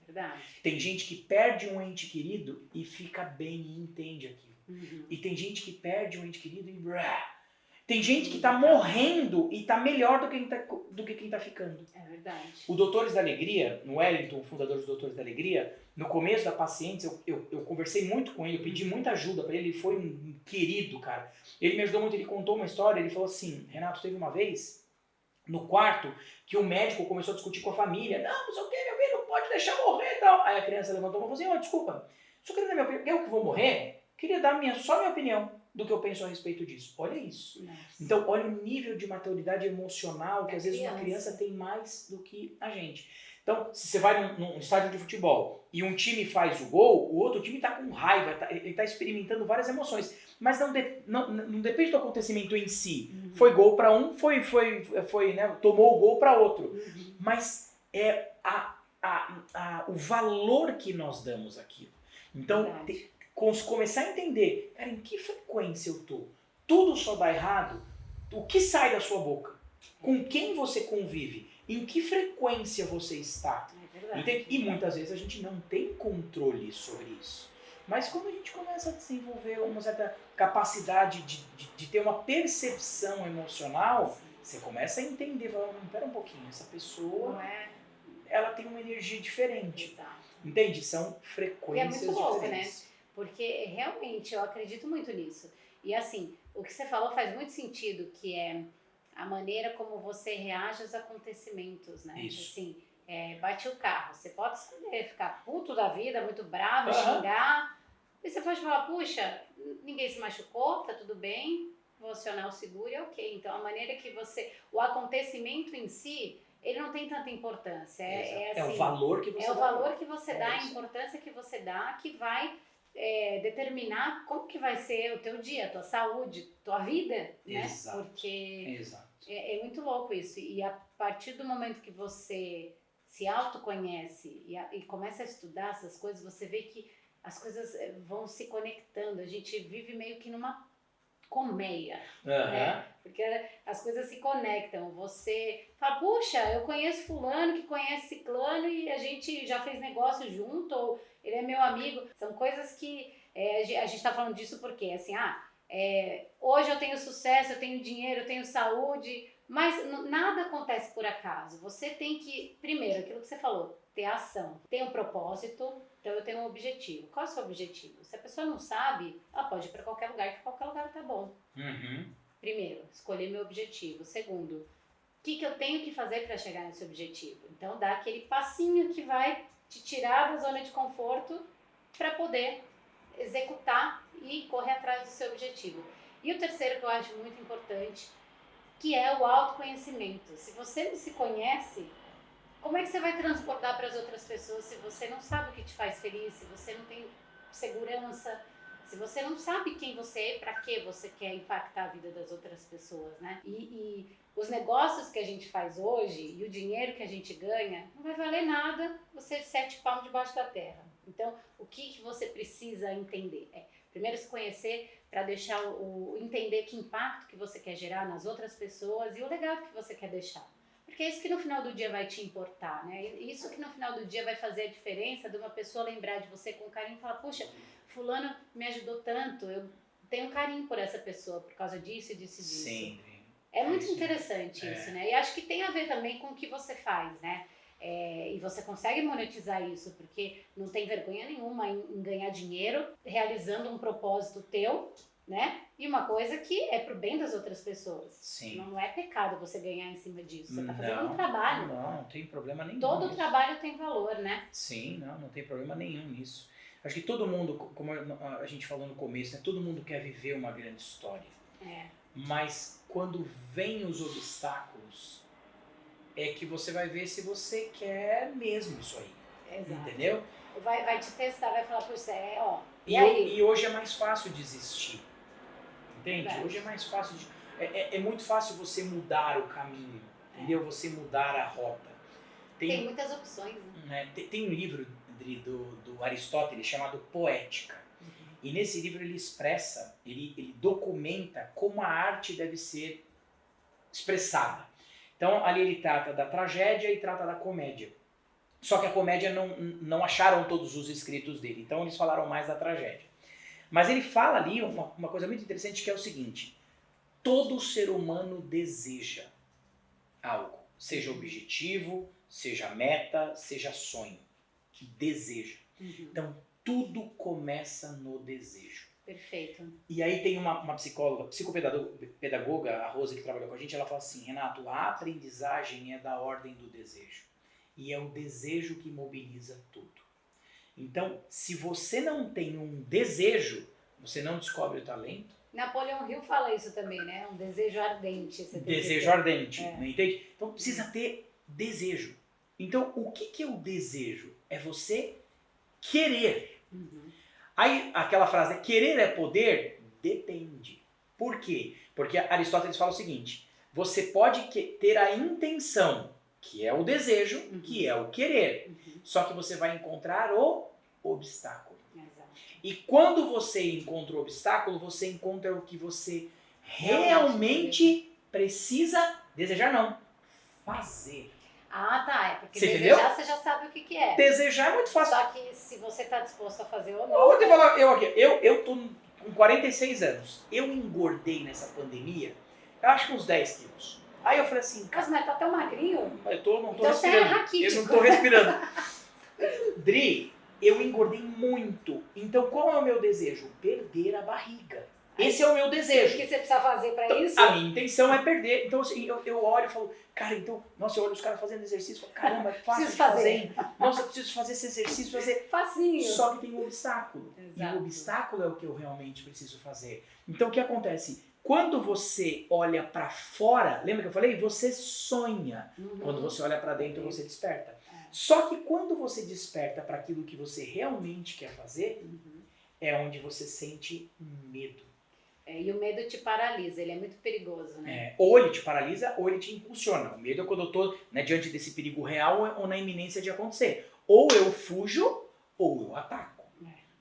Verdade. Tem gente que perde um ente querido e fica bem e entende aquilo. E tem gente que perde um ente querido e... Tem gente que está morrendo e está melhor do que quem está ficando. É verdade. O Doutores da Alegria, no Wellington, o fundador dos Doutores da Alegria, no começo da Pacientes, eu conversei muito com ele, eu pedi muita ajuda para ele, ele foi um querido, cara. Ele me ajudou muito, ele contou uma história, ele falou assim, Renato, teve uma vez, no quarto, que o médico começou a discutir com a família, não sei o que, meu filho não pode deixar morrer e tal. Aí a criança levantou e falou assim, desculpa, só queria dar minha opinião, eu que vou morrer, queria dar só minha opinião do que eu penso a respeito disso. Olha isso. Nossa. Então, olha o nível de maturidade emocional que às vezes uma criança tem mais do que a gente. Então, se você vai num estádio de futebol e um time faz o gol, o outro time está com raiva, ele está experimentando várias emoções. Mas não depende do acontecimento em si. Foi gol para um, né, tomou o gol para outro. Mas é o valor que nós damos àquilo. Então, começar a entender, cara, em que frequência eu tô? Tudo só dá errado? O que sai da sua boca? Com quem você convive? Em que frequência você está? Entende? E muitas vezes a gente não tem controle sobre isso. Mas quando a gente começa a desenvolver uma certa capacidade de ter uma percepção emocional, você começa a entender, pera um pouquinho, essa pessoa, ela tem uma energia diferente. Entende? São frequências diferentes. É muito louco, né? Porque realmente eu acredito muito nisso. E assim, o que você falou faz muito sentido, que é a maneira como você reage aos acontecimentos, né? Isso. Assim, bate o carro, você pode escolher ficar puto da vida, muito bravo, Aham. xingar, e você pode falar, puxa, ninguém se machucou, tá tudo bem, vou acionar o seguro e ok. Então, a maneira que o acontecimento em si, ele não tem tanta importância. É Assim, o valor que você é o dá. valor que você dá, a isso. importância que você dá, que vai determinar como que vai ser o teu dia, a tua saúde, tua vida, né? Exato. Porque Exato. é muito louco isso. E a partir do momento que você se autoconhece e começa a estudar essas coisas, você vê que as coisas vão se conectando. A gente vive meio que numa colmeia, né? Porque as coisas se conectam. Você fala, puxa, eu conheço fulano que conhece ciclano e a gente já fez negócio junto, ou ele é meu amigo. São coisas que a gente tá falando disso porque, assim, hoje eu tenho sucesso, eu tenho dinheiro, eu tenho saúde, mas nada acontece por acaso. Você tem que, primeiro, aquilo que você falou, ter ação, ter um propósito. Então eu tenho um objetivo. Qual é o seu objetivo? Se a pessoa não sabe, ela pode ir para qualquer lugar, que qualquer lugar tá bom. Primeiro, escolher meu objetivo. Segundo, o que eu tenho que fazer para chegar nesse objetivo? Então dá aquele passinho que vai te tirar da zona de conforto para poder executar e correr atrás do seu objetivo. E o terceiro que eu acho muito importante, que é o autoconhecimento. Se você não se conhece, como é que você vai transportar para as outras pessoas se você não sabe o que te faz feliz, se você não tem segurança, se você não sabe quem você é, para que você quer impactar a vida das outras pessoas, né? E os negócios que a gente faz hoje e o dinheiro que a gente ganha não vai valer nada você 7 palmos debaixo da terra. Então, o que você precisa entender? Primeiro se conhecer para deixar entender que impacto que você quer gerar nas outras pessoas e o legado que você quer deixar. Porque é isso que no final do dia vai te importar, né? Isso que no final do dia vai fazer a diferença de uma pessoa lembrar de você com carinho e falar, puxa, fulano me ajudou tanto, eu tenho um carinho por essa pessoa por causa disso e disso e disso. Sim. É muito interessante isso, né? E acho que tem a ver também com o que você faz, né? E você consegue monetizar isso, porque não tem vergonha nenhuma em ganhar dinheiro realizando um propósito teu, né? E uma coisa que é pro bem das outras pessoas. Sim. Não é pecado você ganhar em cima disso. Você tá fazendo um trabalho. Não tem problema nenhum. Todo trabalho tem valor, né? Sim, não tem problema nenhum nisso. Acho que todo mundo, como a gente falou no começo, né, todo mundo quer viver uma grande história. Mas quando vem os obstáculos, é que você vai ver se você quer mesmo isso aí. Exato. Entendeu? Vai te testar, vai falar, puxa, E hoje é mais fácil desistir. Entende? Verdade. Hoje é mais fácil é muito fácil você mudar o caminho, entendeu? Você mudar a rota. Tem muitas opções, né? Tem um livro do Aristóteles chamado Poética. E nesse livro ele expressa, ele documenta como a arte deve ser expressada. Então ali ele trata da tragédia e trata da comédia. Só que a comédia não acharam todos os escritos dele, então eles falaram mais da tragédia. Mas ele fala ali uma coisa muito interessante, que é o seguinte: todo ser humano deseja algo, seja objetivo, seja meta, seja sonho. Deseja. Então tudo começa no desejo. Perfeito. E aí tem uma psicóloga, psicopedagoga, a Rose, que trabalhou com a gente, ela fala assim: Renato, a aprendizagem é da ordem do desejo. E é o desejo que mobiliza tudo. Então, se você não tem um desejo, você não descobre o talento. Napoleão Hill fala isso também, né? Um desejo ardente. Desejo ardente, não entende? Então precisa ter desejo. Então, o que é o desejo? É você querer. Aí, aquela frase, querer é poder? Depende. Por quê? Porque Aristóteles fala o seguinte: você pode ter a intenção, que é o desejo, que é o querer. Só que você vai encontrar o obstáculo. Exato. E quando você encontra o obstáculo, você encontra o que você realmente precisa desejar, não, fazer. Ah, tá. Porque você desejar, entendeu? você já sabe o que é. Desejar é muito fácil. Só que se você tá disposto a fazer ou não... Eu vou te falar, eu tô com 46 anos. Eu engordei nessa pandemia, eu acho que uns 10 quilos. Aí eu falei assim... Mas tá tão magrinho? Não tô então respirando. Você é raquítico. Eu não tô respirando. Dri, eu engordei muito. Então qual é o meu desejo? Perder a barriga. Esse é o meu O desejo. que você precisa fazer pra isso? A minha intenção é perder. Então, assim, eu olho e falo, cara, então, nossa, eu olho os caras fazendo exercício e falo, caramba, é fácil Preciso de fazer, fazer. hein? Nossa, eu preciso fazer esse exercício, fazer. Facinho. Só que tem um obstáculo. E Exato. o obstáculo é o que eu realmente preciso fazer. Então, o que acontece? Quando você olha pra fora, lembra que eu falei? Você sonha. Quando você olha pra dentro, você desperta. Só que quando você desperta para aquilo que você realmente quer fazer, é onde você sente medo. E o medo te paralisa, ele é muito perigoso, né? Ou ele te paralisa ou ele te impulsiona. O medo é quando eu tô, né, diante desse perigo real ou na iminência de acontecer. Ou eu fujo ou eu ataco.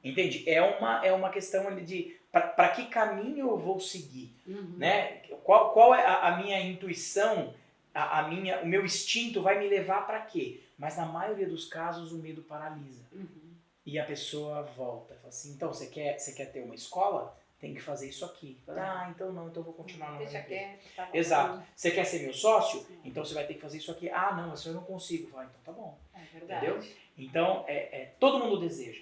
Entende? É uma questão ali de para que caminho eu vou seguir, né? Qual é a minha intuição, o meu instinto vai me levar para quê? Mas na maioria dos casos o medo paralisa. E a pessoa volta, fala assim, então você quer ter uma escola? Tem que fazer isso aqui. Fala, então não, então eu vou continuar no meu emprego. Tá bom. Exato. Você quer ser meu sócio? Então você vai ter que fazer isso aqui. Ah, não, isso eu não consigo. Fala, então tá bom. É verdade. Entendeu? Então, todo mundo deseja.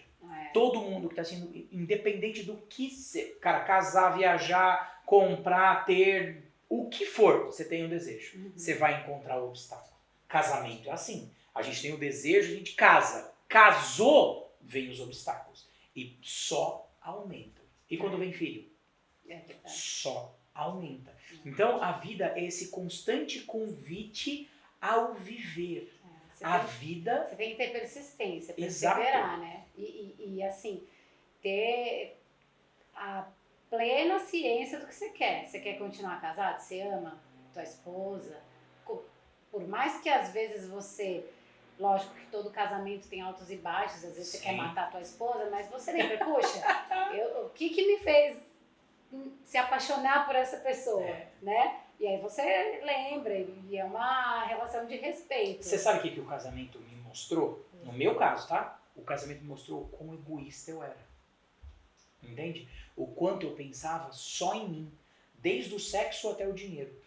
Todo mundo que está sendo, independente do que ser, cara, casar, viajar, comprar, ter, o que for, você tem um desejo. Você vai encontrar o obstáculo. Casamento é assim. A gente tem o desejo, a gente casa. Casou, vem os obstáculos. E só aumenta. E quando vem filho? Só aumenta. Então, a vida é esse constante convite ao viver. Vida... Você tem que ter persistência, perseverar, né? E assim, ter a plena ciência do que você quer. Você quer continuar casado? Você ama tua esposa? Por mais que às vezes você... Lógico que todo casamento tem altos e baixos, às vezes você quer matar a tua esposa, mas você lembra, poxa, o que me fez se apaixonar por essa pessoa, né? E aí você lembra, e é uma relação de respeito. Você sabe o que o casamento me mostrou? No meu caso, tá? O casamento me mostrou o quão egoísta eu era. Entende? O quanto eu pensava só em mim, desde o sexo até o dinheiro.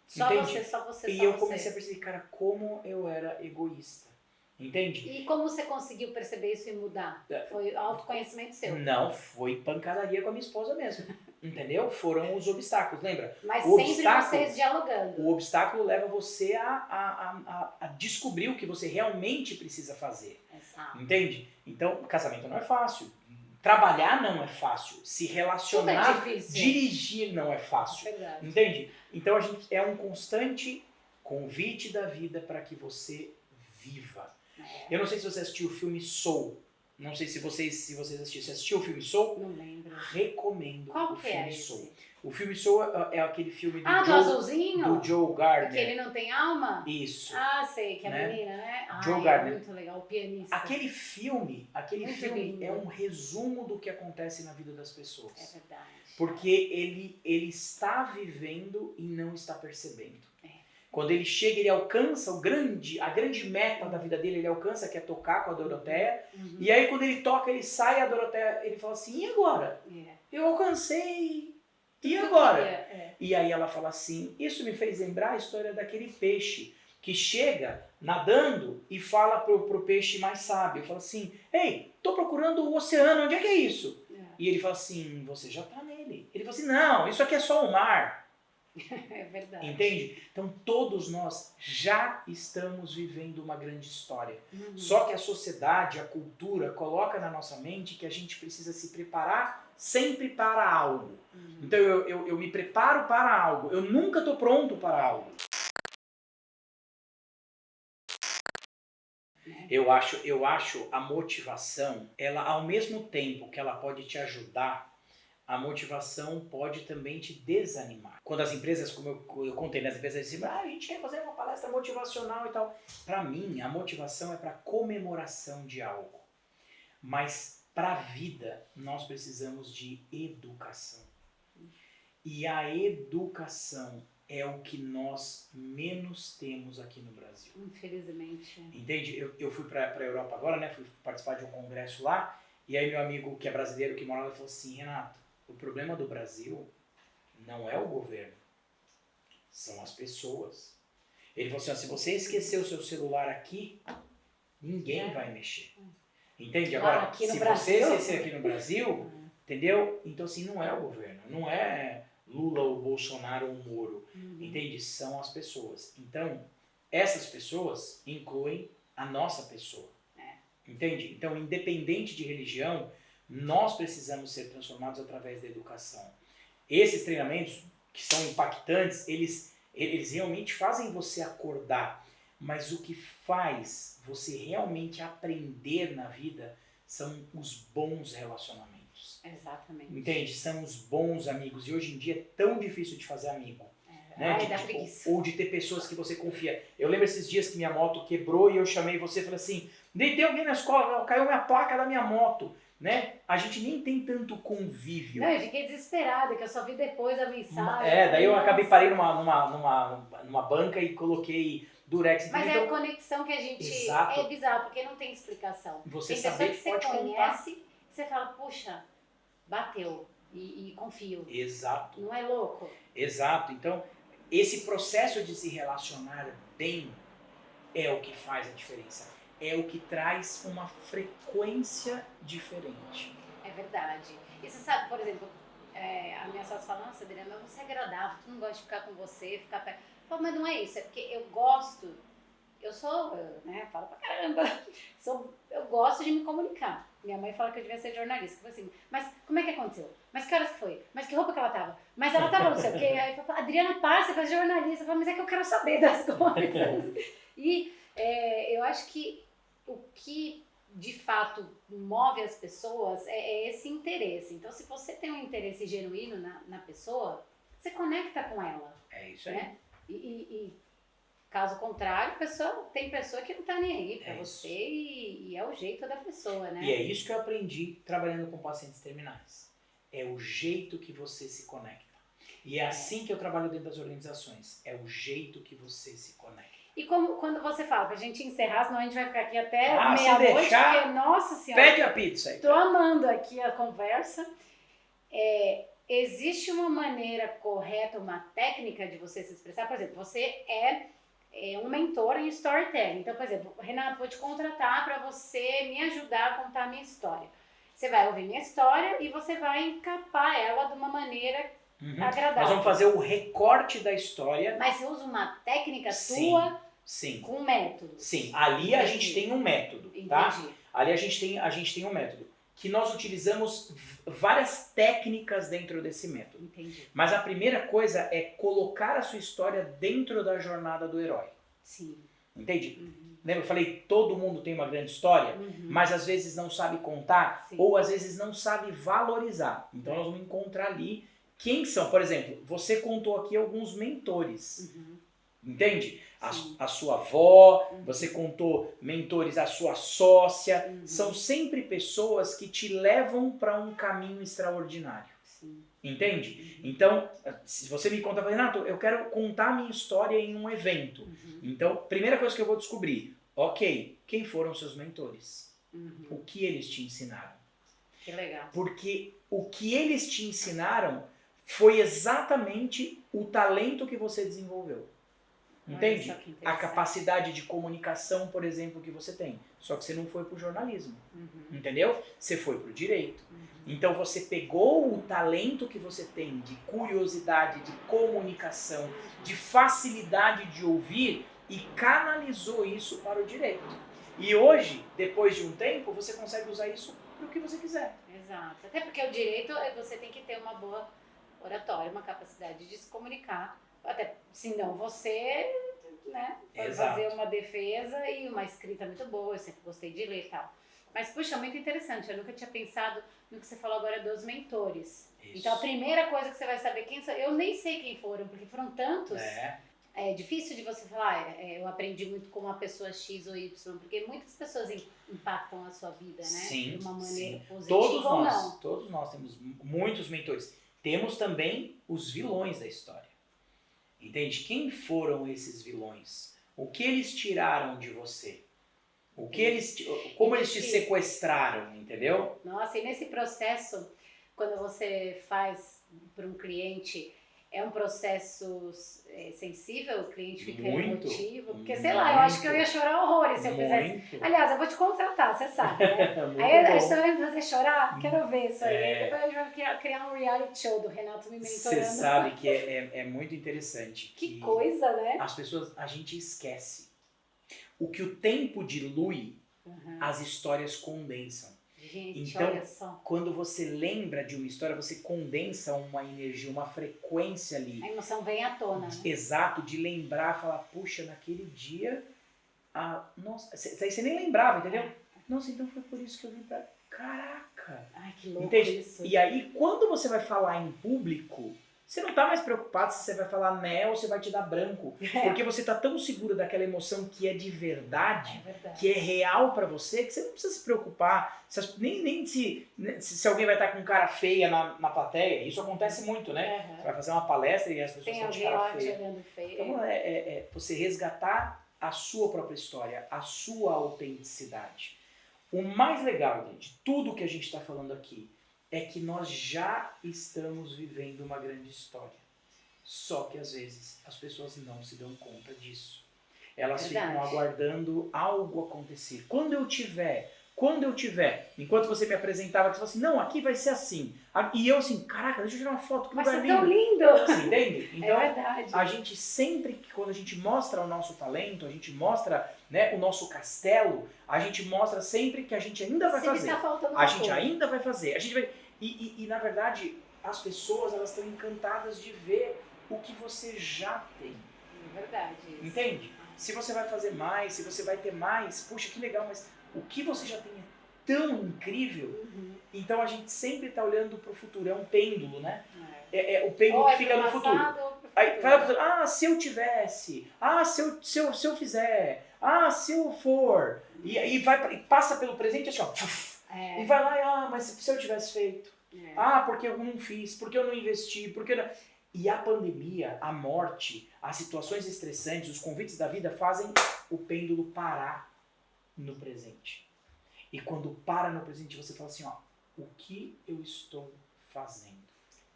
Só entende? você. E eu comecei a perceber, cara, como eu era egoísta. Entende? E como você conseguiu perceber isso e mudar? Foi autoconhecimento seu? Não, foi pancadaria com a minha esposa mesmo. Entendeu? Foram os obstáculos, lembra? Mas sempre vocês dialogando. O obstáculo leva você a descobrir o que você realmente precisa fazer. Exato. Entende? Então, o casamento não é fácil. Trabalhar não é fácil. Se relacionar, tudo é difícil. dirigir não é fácil. É verdade. Entende? Então, a gente é um constante convite da vida para que você viva. Eu não sei se você assistiu o filme Soul. Não sei se vocês assistiram. Você assistiu o filme Soul? Não lembro. Recomendo. Qual o que filme é Soul. esse? O filme Soul é aquele filme do do azulzinho? do Joe Gardner. Porque ele não tem alma? Isso. Ah, sei, que é a né? menina, né? Joe É Gardner. muito legal, o pianista. Aquele filme lindo. é um resumo do que acontece na vida das pessoas. É verdade. Porque ele está vivendo e não está percebendo. Quando ele chega, ele alcança a grande meta da vida dele, ele alcança, que é tocar com a Doroteia. E aí quando ele toca, ele sai, a Doroteia, ele fala assim, e agora? Eu alcancei, e agora? E aí ela fala assim, isso me fez lembrar a história daquele peixe que chega nadando e fala pro peixe mais sábio, fala assim, ei, tô procurando o oceano, onde é que é isso? E ele fala assim, você já tá nele. Ele fala assim, não, isso aqui é só o mar. É verdade. Entende? Então todos nós já estamos vivendo uma grande história. Só que a sociedade, a cultura coloca na nossa mente que a gente precisa se preparar sempre para algo. Então eu me preparo para algo. Eu nunca estou pronto para algo. Eu acho a motivação, ela ao mesmo tempo que ela pode te ajudar, a motivação pode também te desanimar. Quando as empresas, como eu contei nas empresas, dizem, a gente quer fazer uma palestra motivacional e tal. Para mim, a motivação é para comemoração de algo. Mas para a vida, nós precisamos de educação. E a educação é o que nós menos temos aqui no Brasil. Infelizmente. Entende? Eu fui para a Europa agora, né? Fui participar de um congresso lá. E aí meu amigo, que é brasileiro, que mora lá, falou assim, Renato, o problema do Brasil não é o governo, são as pessoas. Ele falou assim, se você esquecer o seu celular aqui, ninguém vai mexer. Entende? Agora, se você esquecer aqui no Brasil, entendeu? Então, assim, não é o governo, não é Lula, o Bolsonaro ou o Moro, entende? São as pessoas. Então, essas pessoas incluem a nossa pessoa, entende? Então, independente de religião, nós precisamos ser transformados através da educação. Esses treinamentos, que são impactantes, eles realmente fazem você acordar, mas o que faz você realmente aprender na vida são os bons relacionamentos. Exatamente. Entende? São os bons amigos. E hoje em dia é tão difícil de fazer amigo. Né? Ai, dá preguiça. Ou de ter pessoas que você confia. Eu lembro esses dias que minha moto quebrou e eu chamei você e falei assim, tem alguém na escola, caiu minha placa da minha moto. Né? A gente nem tem tanto convívio. Não, eu fiquei desesperada, que eu só vi depois a mensagem. Daí eu acabei parei numa banca e coloquei Durex. Mas é a conexão que a gente... Exato. É bizarro, porque não tem explicação. Você tem saber pessoa que pode você conhece, contar. você fala, puxa, bateu e confio. Exato. Não é louco? Exato. Então, esse processo de se relacionar bem é o que faz a diferença. É o que traz uma frequência diferente. É verdade. E você sabe, por exemplo, a minha sócia fala, nossa, Adriana, mas você é agradável, tu não gosta de ficar com você, ficar perto. Eu falo, mas não é isso, é porque eu gosto, falo pra caramba, eu gosto de me comunicar. Minha mãe fala que eu devia ser jornalista, que eu falei assim, mas como é que aconteceu? Mas que horas que foi? Mas que roupa que ela tava? Mas ela tava não sei o quê. Aí eu falo, Adriana, para, você é jornalista. Eu falo, mas é que eu quero saber das coisas. E eu acho que o que de fato move as pessoas é esse interesse. Então, se você tem um interesse genuíno na pessoa, você conecta com ela. É isso aí. Né? E caso contrário, tem pessoa que não tá nem aí pra você e é o jeito da pessoa, né? E é isso que eu aprendi trabalhando com pacientes terminais. É o jeito que você se conecta. E é assim que eu trabalho dentro das organizações. É o jeito que você se conecta. E quando você fala pra gente encerrar, senão a gente vai ficar aqui até se meia-noite, deixar, porque, nossa senhora, pede a pizza aí. Tô amando aqui a conversa. Existe uma maneira correta, uma técnica de você se expressar? Por exemplo, você é um mentor em storytelling. Então, por exemplo, Renato, vou te contratar para você me ajudar a contar a minha história. Você vai ouvir minha história e você vai encapar ela de uma maneira agradável. Nós vamos fazer o recorte da história. Mas você usa uma técnica tua com um método. Sim, ali a gente tem um método, tá? Ali a gente tem um método. Que nós utilizamos várias técnicas dentro desse método. Entendi. Mas a primeira coisa é colocar a sua história dentro da jornada do herói. Sim. Entende? Lembra? Eu falei, todo mundo tem uma grande história, mas às vezes não sabe contar, ou às vezes não sabe valorizar. Então nós vamos encontrar ali quem são. Por exemplo, você contou aqui alguns mentores. Entende? A sua avó, você contou mentores, a sua sócia. São sempre pessoas que te levam para um caminho extraordinário. Entende? Então, se você me conta, Renato, eu quero contar a minha história em um evento. Então, primeira coisa que eu vou descobrir, ok, quem foram seus mentores? O que eles te ensinaram? Que legal. Porque o que eles te ensinaram foi exatamente o talento que você desenvolveu. Entende? A capacidade de comunicação, por exemplo, que você tem. Só que você não foi pro jornalismo. Entendeu? Você foi pro direito. Então você pegou o talento que você tem de curiosidade, de comunicação, de facilidade de ouvir e canalizou isso para o direito. E hoje, depois de um tempo, você consegue usar isso para o que você quiser. Exato. Até porque o direito, você tem que ter uma boa oratória, uma capacidade de se comunicar. Até senão você, né, pode fazer uma defesa e uma escrita muito boa. Eu sempre gostei de ler e tal. Mas, puxa, muito interessante. Eu nunca tinha pensado no que você falou agora dos mentores. Isso. Então, a primeira coisa que você vai saber quem são... Eu nem sei quem foram, porque foram tantos. É difícil de você falar, eu aprendi muito com uma pessoa X ou Y, porque muitas pessoas impactam a sua vida, né? Sim, de uma maneira positiva Todos nós temos muitos mentores. Temos também os vilões da história. Entende? Quem foram esses vilões? O que eles tiraram de você? Como eles te sequestraram, entendeu? Nossa, e nesse processo, quando você faz para um cliente É um processo sensível, o cliente fica Muito, emotivo, porque sei lá, eu acho que eu ia chorar horrores se eu fizesse. Aliás, eu vou te contratar, você sabe, né? Muito Aí bom. você vai me fazer chorar? Quero ver isso aí. Depois a gente vai criar um reality show do Renato me mentorando. Você sabe que é muito interessante. Que coisa, né? As pessoas, a gente esquece. O que o tempo dilui, as histórias condensam. Gente, então, olha só. quando você lembra de uma história, você condensa uma energia, uma frequência ali. A emoção vem à tona, né? Exato, de lembrar, falar, puxa, naquele dia, nossa, você nem lembrava, entendeu? Nossa, então foi por isso que eu vim pra... Caraca! Ai, que louco Entende? isso. E aí, quando você vai falar em público, você não tá mais preocupado se você vai falar né ou se vai te dar branco. Porque você tá tão seguro daquela emoção que é de verdade, que é real pra você, que você não precisa se preocupar. Nem se alguém vai estar com cara feia na plateia. Isso acontece muito, né? Você vai fazer uma palestra e as pessoas estão de cara feia. Então, você resgatar a sua própria história, a sua autenticidade. O mais legal, de tudo que a gente está falando aqui é que nós já estamos vivendo uma grande história. Só que às vezes as pessoas não se dão conta disso. Elas ficam aguardando algo acontecer. Quando eu tiver, enquanto você me apresentava, você falou assim, não, aqui vai ser assim. E eu assim, caraca, deixa eu tirar uma foto, que lugar lindo. Mas é tão lindo! Você entende? Então, é verdade. A gente sempre, quando a gente mostra o nosso talento, a gente mostra, né, o nosso castelo, a gente mostra sempre que a gente ainda vai fazer. Tá faltando a gente ainda vai fazer. A gente vai... E na verdade, as pessoas, elas estão encantadas de ver o que você já tem. É verdade. Isso. Entende? Se você vai fazer mais, se você vai ter mais, puxa, que legal, mas o que você já tem é tão incrível. Então a gente sempre está olhando para o futuro. É um pêndulo, né? É o pêndulo que fica no futuro. Aí vai pro futuro. Se eu tivesse. Se eu fizer. Se eu for. E aí passa pelo presente assim, ó. E vai lá mas se eu tivesse feito. Porque eu não fiz, porque eu não investi, porque não... E a pandemia, a morte, as situações estressantes, os convites da vida fazem o pêndulo parar no presente. E quando para no presente, você fala assim, o que eu estou fazendo?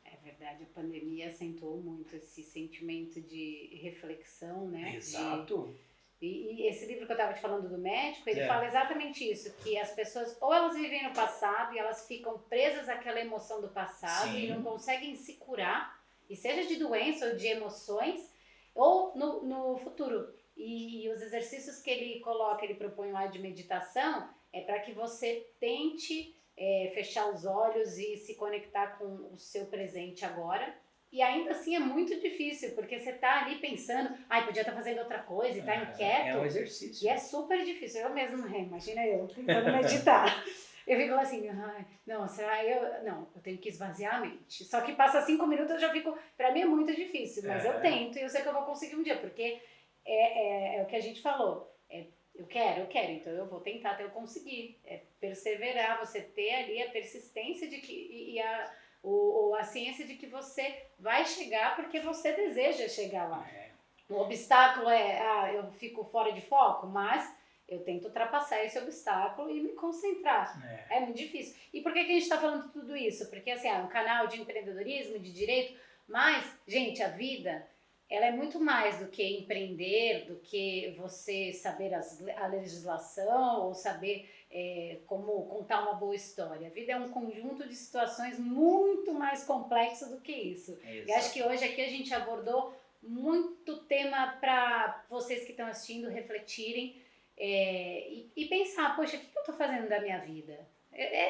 É verdade, a pandemia acentuou muito esse sentimento de reflexão, né? Exato. E esse livro que eu estava te falando do médico, ele fala exatamente isso, que as pessoas, ou elas vivem no passado e elas ficam presas àquela emoção do passado e não conseguem se curar, e seja de doença ou de emoções, ou no futuro. E os exercícios que ele coloca, ele propõe lá de meditação, é para que você tente fechar os olhos e se conectar com o seu presente agora. E ainda assim é muito difícil, porque você tá ali pensando, podia estar fazendo outra coisa e tá inquieto. É um exercício. E é super difícil. Eu mesmo, imagina eu tentando meditar. Eu fico assim, eu tenho que esvaziar a mente. Só que passa 5 minutos eu já fico, pra mim é muito difícil, mas eu tento e eu sei que eu vou conseguir um dia, porque é o que a gente falou. Eu quero, então eu vou tentar até eu conseguir. É perseverar, você ter ali a persistência de que, a ciência de que você vai chegar porque você deseja chegar lá. O obstáculo eu fico fora de foco, mas eu tento ultrapassar esse obstáculo e me concentrar. É muito difícil. E por que a gente está falando tudo isso? Porque assim, é um canal de empreendedorismo, de direito, mas, gente, a vida... ela é muito mais do que empreender, do que você saber a legislação ou saber como contar uma boa história. A vida é um conjunto de situações muito mais complexo do que isso. E acho que hoje aqui a gente abordou muito tema para vocês que estão assistindo refletirem e pensar, poxa, o que eu estou fazendo da minha vida?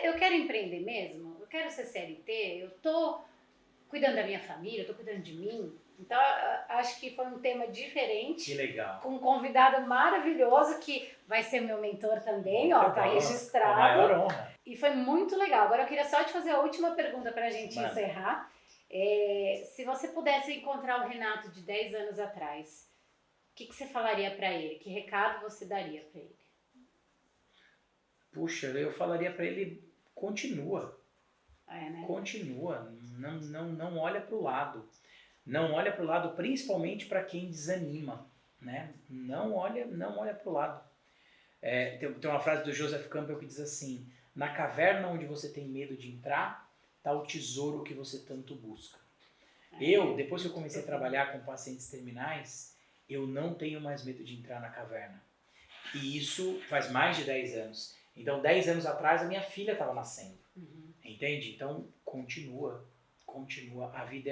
Eu quero empreender mesmo? Eu quero ser CLT? Eu estou cuidando da minha família? Eu estou cuidando de mim? Então, acho que foi um tema diferente. Que legal. Com um convidado maravilhoso que vai ser meu mentor também, tá registrado. A maior honra. E foi muito legal. Agora eu queria só te fazer a última pergunta pra gente encerrar. Se você pudesse encontrar o Renato de 10 anos atrás, o que você falaria pra ele? Que recado você daria pra ele? Puxa, eu falaria pra ele, continua. Né? Continua. Não olha pro lado. Não olha para o lado, principalmente para quem desanima, né? Não olha para o lado. Tem uma frase do Joseph Campbell que diz assim, na caverna onde você tem medo de entrar, está o tesouro que você tanto busca. Depois que eu comecei a trabalhar com pacientes terminais, eu não tenho mais medo de entrar na caverna. E isso faz mais de 10 anos. Então, 10 anos atrás, a minha filha estava nascendo. Entende? Então, continua. A vida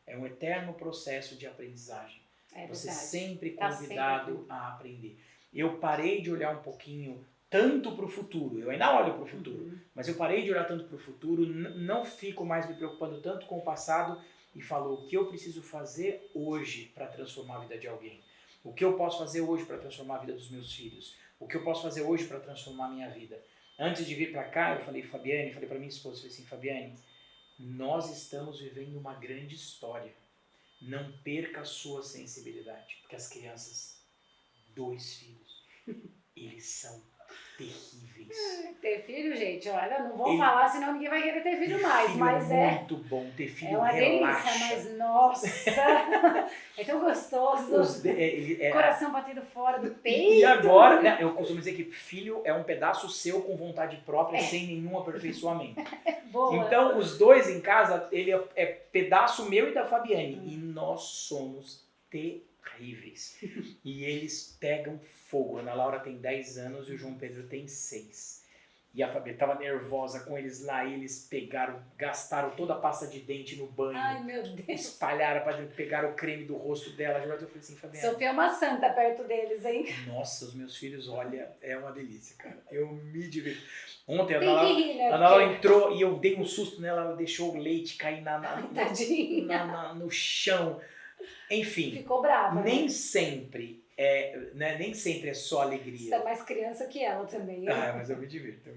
é um eterno processo de aprendizagem. Você sempre convidado a aprender. Eu parei de olhar um pouquinho tanto para o futuro. Eu ainda olho para o futuro. Mas eu parei de olhar tanto para o futuro, não fico mais me preocupando tanto com o passado e falo o que eu preciso fazer hoje para transformar a vida de alguém. O que eu posso fazer hoje para transformar a vida dos meus filhos? O que eu posso fazer hoje para transformar a minha vida? Antes de vir para cá, eu falei para minha esposa, falei assim, Fabiane, nós estamos vivendo uma grande história. Não perca a sua sensibilidade, porque as crianças, 2 filhos, eles são terríveis. Ter filho, gente, olha, não vou falar, senão ninguém vai querer ter filho mais, mas é muito bom, ter filho é uma relaxa. delícia, mas nossa, é tão gostoso, coração batendo fora do peito. E agora, né, eu costumo dizer que filho é um pedaço seu com vontade própria, sem nenhum aperfeiçoamento. Boa. Então, os 2 em casa, ele é pedaço meu e da Fabiane, e nós somos terríveis. E eles pegam fogo. A Ana Laura tem 10 anos e o João Pedro tem 6. E a Fabiane estava nervosa com eles lá, e eles gastaram toda a pasta de dente no banho. Ai, meu Deus. Espalharam para dentro, pegaram o creme do rosto dela. Eu falei assim, Fabiane... Sofia é uma santa perto deles, hein? Nossa, os meus filhos, olha, é uma delícia, cara. Eu me divirto. Ontem a Né? Ana Laura entrou e eu dei um susto nela, ela deixou o leite cair no chão. Enfim, ficou brava, nem sempre é só alegria. Você é mais criança que ela também. Mas eu me divirto.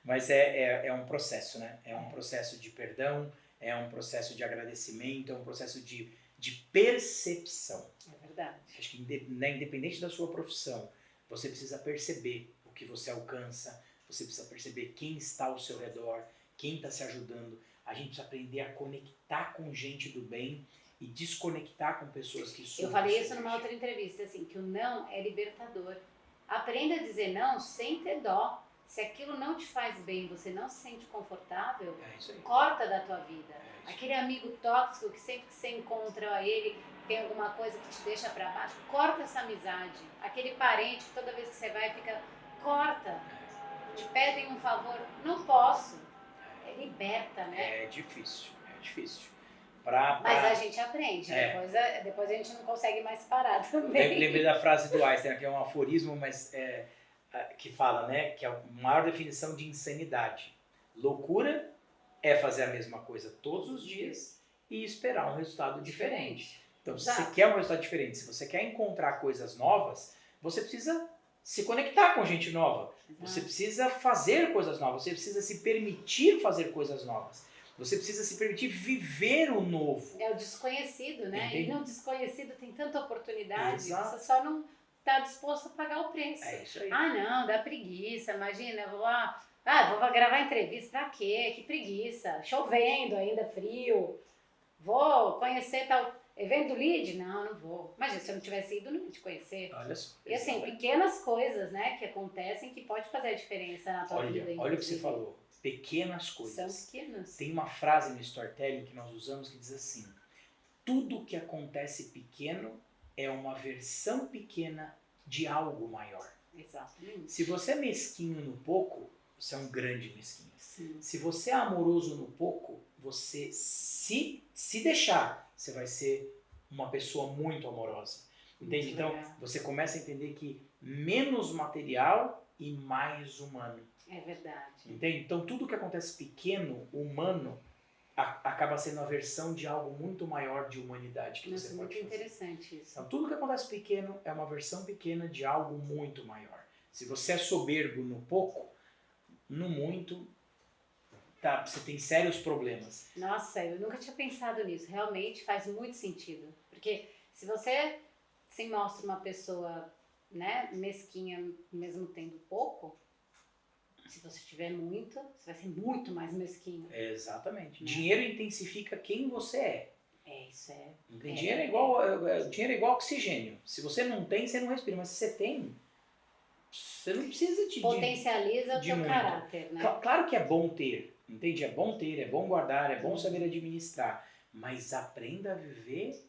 Mas é um processo, né? É um processo de perdão, é um processo de agradecimento, é um processo de percepção. É verdade. Acho que independente da sua profissão, você precisa perceber o que você alcança, você precisa perceber quem está ao seu redor, quem está se ajudando. A gente precisa aprender a conectar com gente do bem e desconectar com pessoas que são. Eu falei isso numa outra entrevista, assim, que o não é libertador. Aprenda a dizer não sem ter dó. Se aquilo não te faz bem, você não se sente confortável, corta da tua vida. Aquele amigo tóxico que sempre que você encontra ele tem alguma coisa que te deixa pra baixo, corta essa amizade. Aquele parente que toda vez que você vai fica, corta. Te pedem um favor, não posso. Liberta, né? É difícil. Mas a gente aprende, depois a gente não consegue mais parar também. Lembrei da frase do Einstein, que é um aforismo, mas que fala, né, que é a maior definição de insanidade. Loucura é fazer a mesma coisa todos os dias e esperar um resultado diferente. Então, se você quer um resultado diferente, se você quer encontrar coisas novas, você precisa se conectar com gente nova. Você precisa fazer coisas novas, você precisa se permitir fazer coisas novas. Você precisa se permitir viver o novo. É o desconhecido, né? Entendi. E no desconhecido tem tanta oportunidade, Exato. você só não está disposto a pagar o preço. É isso aí. Não, dá preguiça, imagina, eu vou lá, vou gravar entrevista, pra quê? Que preguiça, chovendo ainda, frio, vou conhecer tal evento do LEAD? Não vou. Imagina, se eu não tivesse ido, não ia te conhecer. Olha só. E assim, pequenas coisas, né, que acontecem que pode fazer a diferença na tua vida. Olha o que você falou. Pequenas coisas. São pequenas. Tem uma frase no storytelling que nós usamos que diz assim: tudo que acontece pequeno é uma versão pequena de algo maior. Exatamente. Se você é mesquinho no pouco, você é um grande mesquinho. Sim. Se você é amoroso no pouco, você se deixar, você vai ser uma pessoa muito amorosa. Entende? Muito então, legal. você começa a entender que menos material e mais humano. É verdade. Entende? Então, tudo que acontece pequeno, humano, acaba sendo a versão de algo muito maior de humanidade que você pode fazer. Muito interessante isso. Então, tudo que acontece pequeno é uma versão pequena de algo muito maior. Se você é soberbo no pouco, no muito, você tem sérios problemas. Nossa, eu nunca tinha pensado nisso. Realmente faz muito sentido. Porque se você se mostra uma pessoa, né, mesquinha, mesmo tendo pouco, se você tiver muito, você vai ser muito mais mesquinho. Exatamente. Né? Dinheiro intensifica quem você é. Isso é. Dinheiro é igual oxigênio. Se você não tem, você não respira. Mas se você tem, você não precisa de potencializa o teu caráter, né? Claro que é bom ter. Entende? É bom ter, é bom guardar, é bom saber administrar. mas aprenda a viver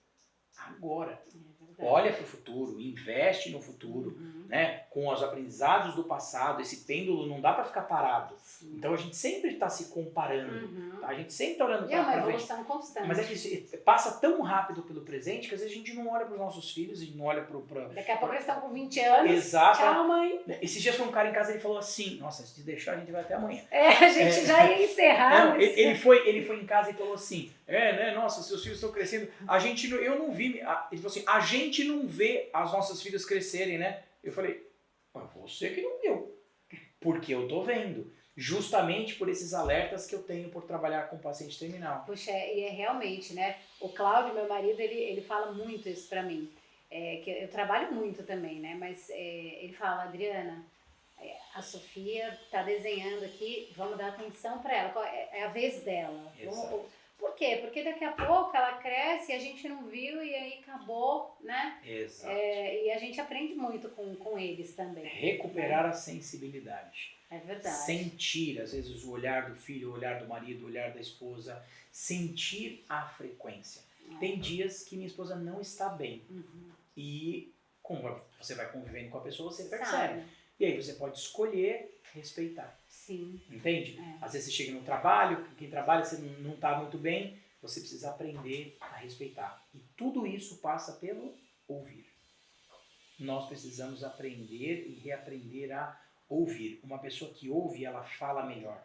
agora. É verdade. Olha para o futuro, investe no futuro, né? Com os aprendizados do passado, esse pêndulo não dá para ficar parado. Sim. Então a gente sempre está se comparando, tá? A gente sempre está olhando E é uma para frente. evolução constante. Mas é que passa tão rápido pelo presente que às vezes a gente não olha para os nossos filhos, a gente não olha para... Daqui a pouco eles estão com 20 anos. Exato. Tchau, mãe. Esses dias foi um cara em casa e ele falou assim, nossa, se deixar a gente vai até amanhã. A gente já ia encerrar. Não, ele foi em casa e falou assim, né, nossa, seus filhos estão crescendo, eu não vi, ele falou assim, a gente não vê as nossas filhas crescerem, né? Eu falei, você que não viu, porque eu tô vendo, justamente por esses alertas que eu tenho por trabalhar com paciente terminal. Puxa, e é realmente, né? O Cláudio, meu marido, ele fala muito isso pra mim, que eu trabalho muito também, né? Mas ele fala, Adriana, a Sofia tá desenhando aqui, vamos dar atenção pra ela, é a vez dela. Por quê? Porque daqui a pouco ela cresce e a gente não viu e aí acabou, né? Exato. E a gente aprende muito com eles também. Recuperar a sensibilidade. É verdade. Sentir, às vezes, o olhar do filho, o olhar do marido, o olhar da esposa. Sentir a frequência. Tem dias que minha esposa não está bem. E como você vai convivendo com a pessoa, você percebe. E aí você pode escolher respeitar. Sim. Entende? Às vezes você chega no trabalho, quem trabalha, você não está muito bem, você precisa aprender a respeitar. E tudo isso passa pelo ouvir. Nós precisamos aprender e reaprender a ouvir. Uma pessoa que ouve, ela fala melhor.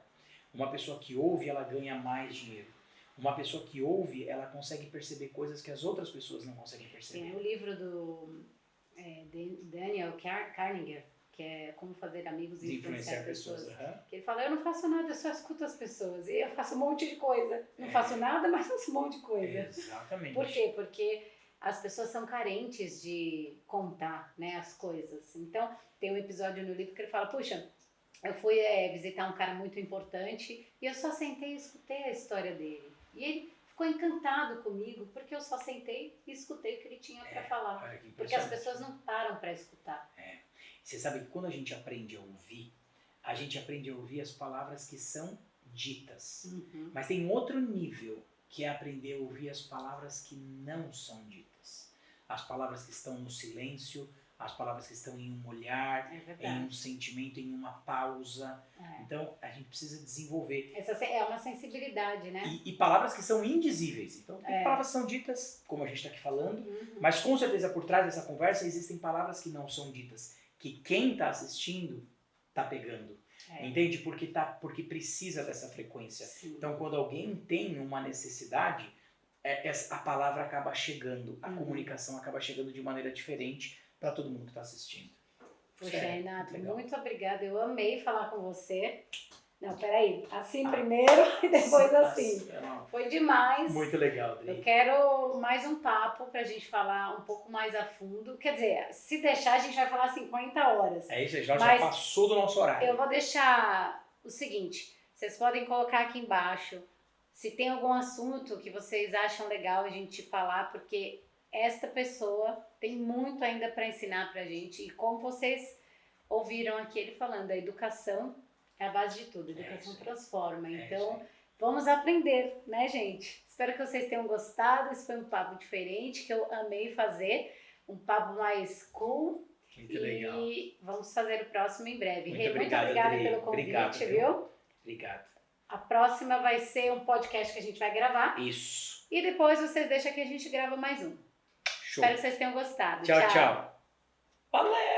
Uma pessoa que ouve, ela ganha mais dinheiro. Uma pessoa que ouve, ela consegue perceber coisas que as outras pessoas não conseguem perceber. Tem o livro do Daniel Carnegie, que é Como Fazer Amigos e Influenciar Pessoas. Que ele fala, eu não faço nada, eu só escuto as pessoas. E eu faço um monte de coisa. Não faço nada, mas faço um monte de coisa. Exatamente. Por quê? Porque as pessoas são carentes de contar, né, as coisas. Então, tem um episódio no livro que ele fala, puxa, eu fui visitar um cara muito importante e eu só sentei e escutei a história dele. E ele ficou encantado comigo porque eu só sentei e escutei o que ele tinha para falar. Porque as pessoas não param para escutar. Você sabe que quando a gente aprende a ouvir as palavras que são ditas. Mas tem outro nível, que é aprender a ouvir as palavras que não são ditas. As palavras que estão no silêncio, as palavras que estão em um olhar, em um sentimento, em uma pausa. Então, a gente precisa desenvolver. Essa é uma sensibilidade, né? E palavras que são indizíveis. Então, tem palavras que são ditas, como a gente está aqui falando, mas com certeza por trás dessa conversa existem palavras que não são ditas, que quem está assistindo está pegando. Entende? Porque precisa dessa frequência. Sim. Então, quando alguém tem uma necessidade, a palavra acaba chegando, a comunicação acaba chegando de maneira diferente para todo mundo que está assistindo. Poxa, Renato, muito obrigada. Eu amei falar com você. Não, peraí. Assim primeiro e depois assim. Foi demais. Muito legal, Adri. Eu quero mais um papo pra gente falar um pouco mais a fundo. Quer dizer, se deixar, a gente vai falar 50 horas. É isso, já passou do nosso horário. Eu vou deixar o seguinte. Vocês podem colocar aqui embaixo se tem algum assunto que vocês acham legal a gente falar, porque esta pessoa tem muito ainda para ensinar pra gente. E como vocês ouviram aqui ele falando, a educação é a base de tudo, a educação transforma. Então, vamos aprender, né, gente? Espero que vocês tenham gostado. Esse foi um papo diferente, que eu amei fazer. Um papo mais cool. Muito legal. E vamos fazer o próximo em breve. Muito obrigada pelo convite, viu? Obrigado. A próxima vai ser um podcast que a gente vai gravar. Isso. E depois vocês deixam que a gente grava mais um. Show. Espero que vocês tenham gostado. Tchau, tchau. Valeu!